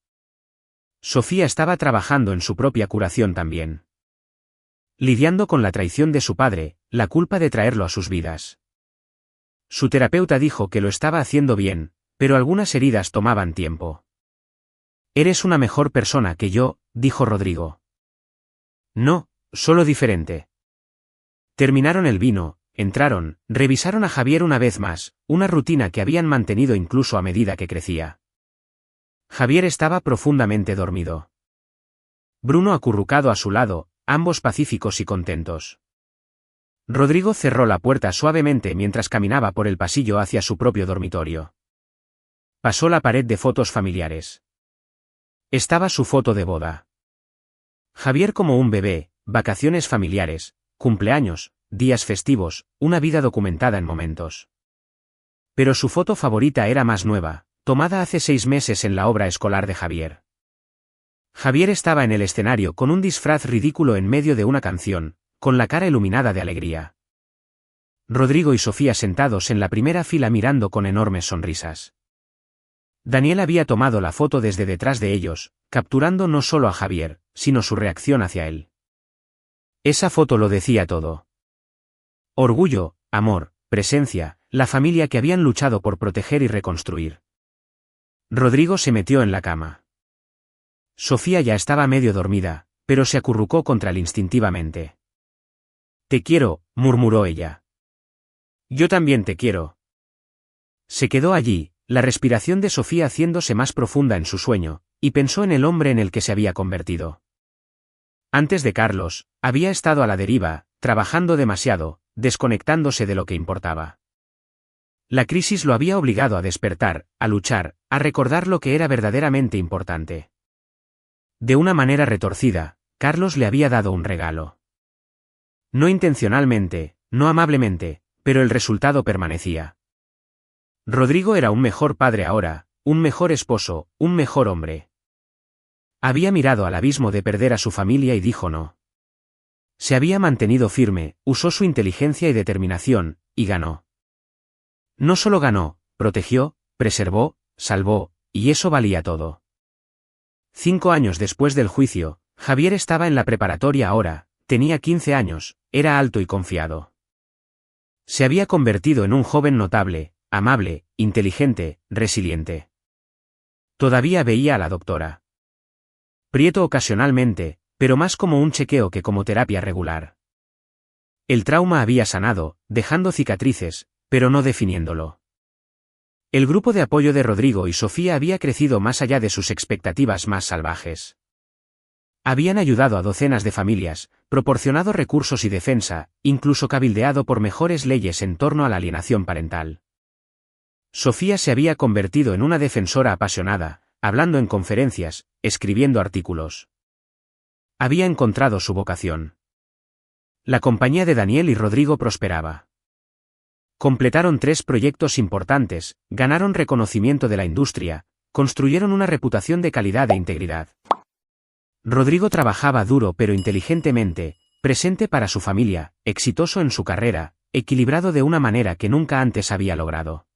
Sofía estaba trabajando en su propia curación también. Lidiando con la traición de su padre, la culpa de traerlo a sus vidas. Su terapeuta dijo que lo estaba haciendo bien, pero algunas heridas tomaban tiempo. Eres una mejor persona que yo, dijo Rodrigo. No, solo diferente. Terminaron el vino, entraron, revisaron a Javier una vez más, una rutina que habían mantenido incluso a medida que crecía. Javier estaba profundamente dormido. Bruno acurrucado a su lado, ambos pacíficos y contentos. Rodrigo cerró la puerta suavemente mientras caminaba por el pasillo hacia su propio dormitorio. Pasó la pared de fotos familiares. Estaba su foto de boda. Javier como un bebé, vacaciones familiares, cumpleaños, días festivos, una vida documentada en momentos. Pero su foto favorita era más nueva, tomada hace 6 meses en la obra escolar de Javier. Javier estaba en el escenario con un disfraz ridículo en medio de una canción, con la cara iluminada de alegría. Rodrigo y Sofía sentados en la primera fila mirando con enormes sonrisas. Daniel había tomado la foto desde detrás de ellos, capturando no solo a Javier, sino su reacción hacia él. Esa foto lo decía todo. Orgullo, amor, presencia, la familia que habían luchado por proteger y reconstruir. Rodrigo se metió en la cama. Sofía ya estaba medio dormida, pero se acurrucó contra él instintivamente. Te quiero, murmuró ella. Yo también te quiero. Se quedó allí, la respiración de Sofía haciéndose más profunda en su sueño, y pensó en el hombre en el que se había convertido. Antes de Carlos, había estado a la deriva, trabajando demasiado, desconectándose de lo que importaba. La crisis lo había obligado a despertar, a luchar, a recordar lo que era verdaderamente importante. De una manera retorcida, Carlos le había dado un regalo. No intencionalmente, no amablemente, pero el resultado permanecía. Rodrigo era un mejor padre ahora, un mejor esposo, un mejor hombre. Había mirado al abismo de perder a su familia y dijo no. Se había mantenido firme, usó su inteligencia y determinación, y ganó. No solo ganó, protegió, preservó, salvó, y eso valía todo. 5 años después del juicio, Javier estaba en la preparatoria ahora, tenía 15 años, era alto y confiado. Se había convertido en un joven notable, amable, inteligente, resiliente. Todavía veía a la doctora Prieto ocasionalmente, pero más como un chequeo que como terapia regular. El trauma había sanado, dejando cicatrices, pero no definiéndolo. El grupo de apoyo de Rodrigo y Sofía había crecido más allá de sus expectativas más salvajes. Habían ayudado a docenas de familias, proporcionado recursos y defensa, incluso cabildeado por mejores leyes en torno a la alienación parental. Sofía se había convertido en una defensora apasionada, hablando en conferencias, escribiendo artículos. Había encontrado su vocación. La compañía de Daniel y Rodrigo prosperaba. Completaron 3 proyectos importantes, ganaron reconocimiento de la industria, construyeron una reputación de calidad e integridad. Rodrigo trabajaba duro pero inteligentemente, presente para su familia, exitoso en su carrera, equilibrado de una manera que nunca antes había logrado.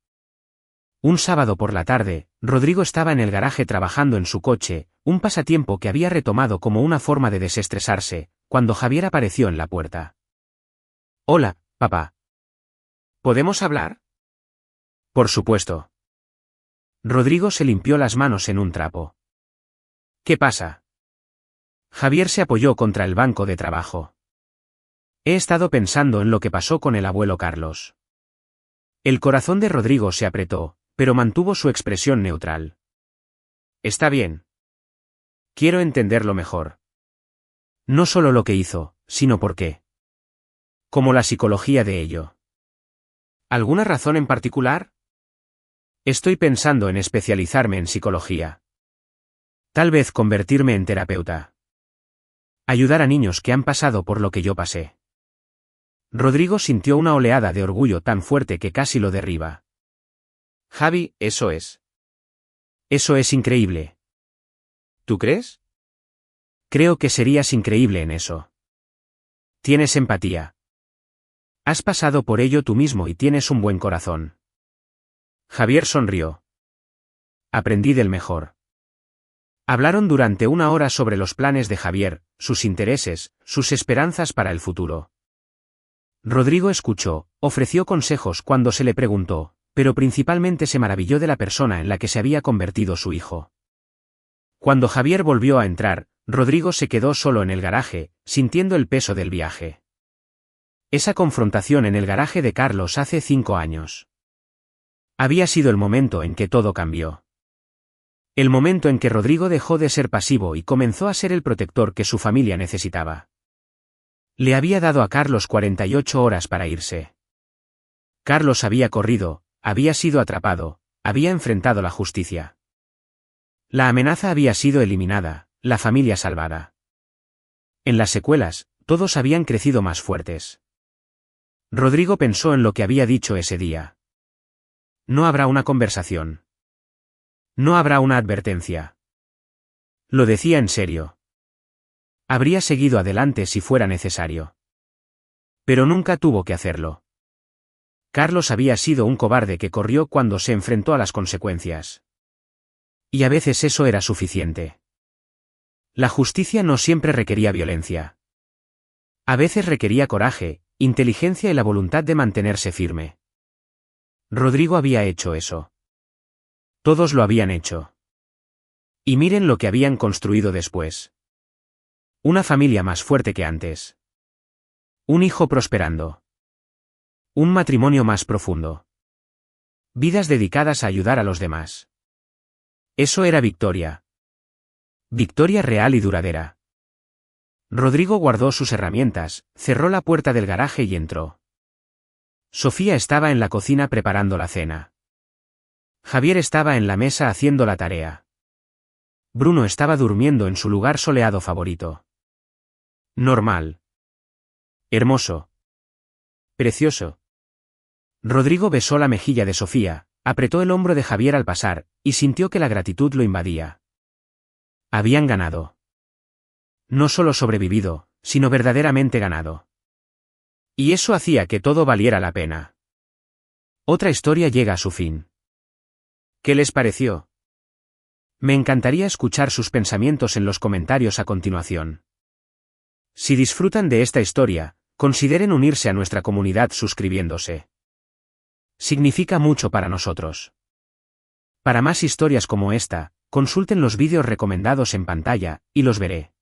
Un sábado por la tarde, Rodrigo estaba en el garaje trabajando en su coche, un pasatiempo que había retomado como una forma de desestresarse, cuando Javier apareció en la puerta. Hola, papá. ¿Podemos hablar? Por supuesto. Rodrigo se limpió las manos en un trapo. ¿Qué pasa? Javier se apoyó contra el banco de trabajo. He estado pensando en lo que pasó con el abuelo Carlos. El corazón de Rodrigo se apretó, pero mantuvo su expresión neutral. Está bien. Quiero entenderlo mejor. No solo lo que hizo, sino por qué. Como la psicología de ello. ¿Alguna razón en particular? Estoy pensando en especializarme en psicología. Tal vez convertirme en terapeuta. Ayudar a niños que han pasado por lo que yo pasé. Rodrigo sintió una oleada de orgullo tan fuerte que casi lo derriba. Javi, eso es. Eso es increíble. ¿Tú crees? Creo que serías increíble en eso. Tienes empatía. Has pasado por ello tú mismo y tienes un buen corazón. Javier sonrió. Aprendí del mejor. Hablaron durante 1 hora sobre los planes de Javier, sus intereses, sus esperanzas para el futuro. Rodrigo escuchó, ofreció consejos cuando se le preguntó, pero principalmente se maravilló de la persona en la que se había convertido su hijo. Cuando Javier volvió a entrar, Rodrigo se quedó solo en el garaje, sintiendo el peso del viaje. Esa confrontación en el garaje de Carlos hace 5 años. Había sido el momento en que todo cambió. El momento en que Rodrigo dejó de ser pasivo y comenzó a ser el protector que su familia necesitaba. Le había dado a Carlos 48 horas para irse. Carlos había corrido, había sido atrapado, había enfrentado la justicia. La amenaza había sido eliminada, la familia salvada. En las secuelas, todos habían crecido más fuertes. Rodrigo pensó en lo que había dicho ese día. No habrá una conversación. No habrá una advertencia. Lo decía en serio. Habría seguido adelante si fuera necesario. Pero nunca tuvo que hacerlo. Carlos había sido un cobarde que corrió cuando se enfrentó a las consecuencias. Y a veces eso era suficiente. La justicia no siempre requería violencia. A veces requería coraje, inteligencia y la voluntad de mantenerse firme. Rodrigo había hecho eso. Todos lo habían hecho. Y miren lo que habían construido después. Una familia más fuerte que antes. Un hijo prosperando. Un matrimonio más profundo. Vidas dedicadas a ayudar a los demás. Eso era victoria. Victoria real y duradera. Rodrigo guardó sus herramientas, cerró la puerta del garaje y entró. Sofía estaba en la cocina preparando la cena. Javier estaba en la mesa haciendo la tarea. Bruno estaba durmiendo en su lugar soleado favorito. Normal. Hermoso. Precioso. Rodrigo besó la mejilla de Sofía, apretó el hombro de Javier al pasar, y sintió que la gratitud lo invadía. Habían ganado. No solo sobrevivido, sino verdaderamente ganado. Y eso hacía que todo valiera la pena. Otra historia llega a su fin. ¿Qué les pareció? Me encantaría escuchar sus pensamientos en los comentarios a continuación. Si disfrutan de esta historia, consideren unirse a nuestra comunidad suscribiéndose. Significa mucho para nosotros. Para más historias como esta, consulten los vídeos recomendados en pantalla, y los veré.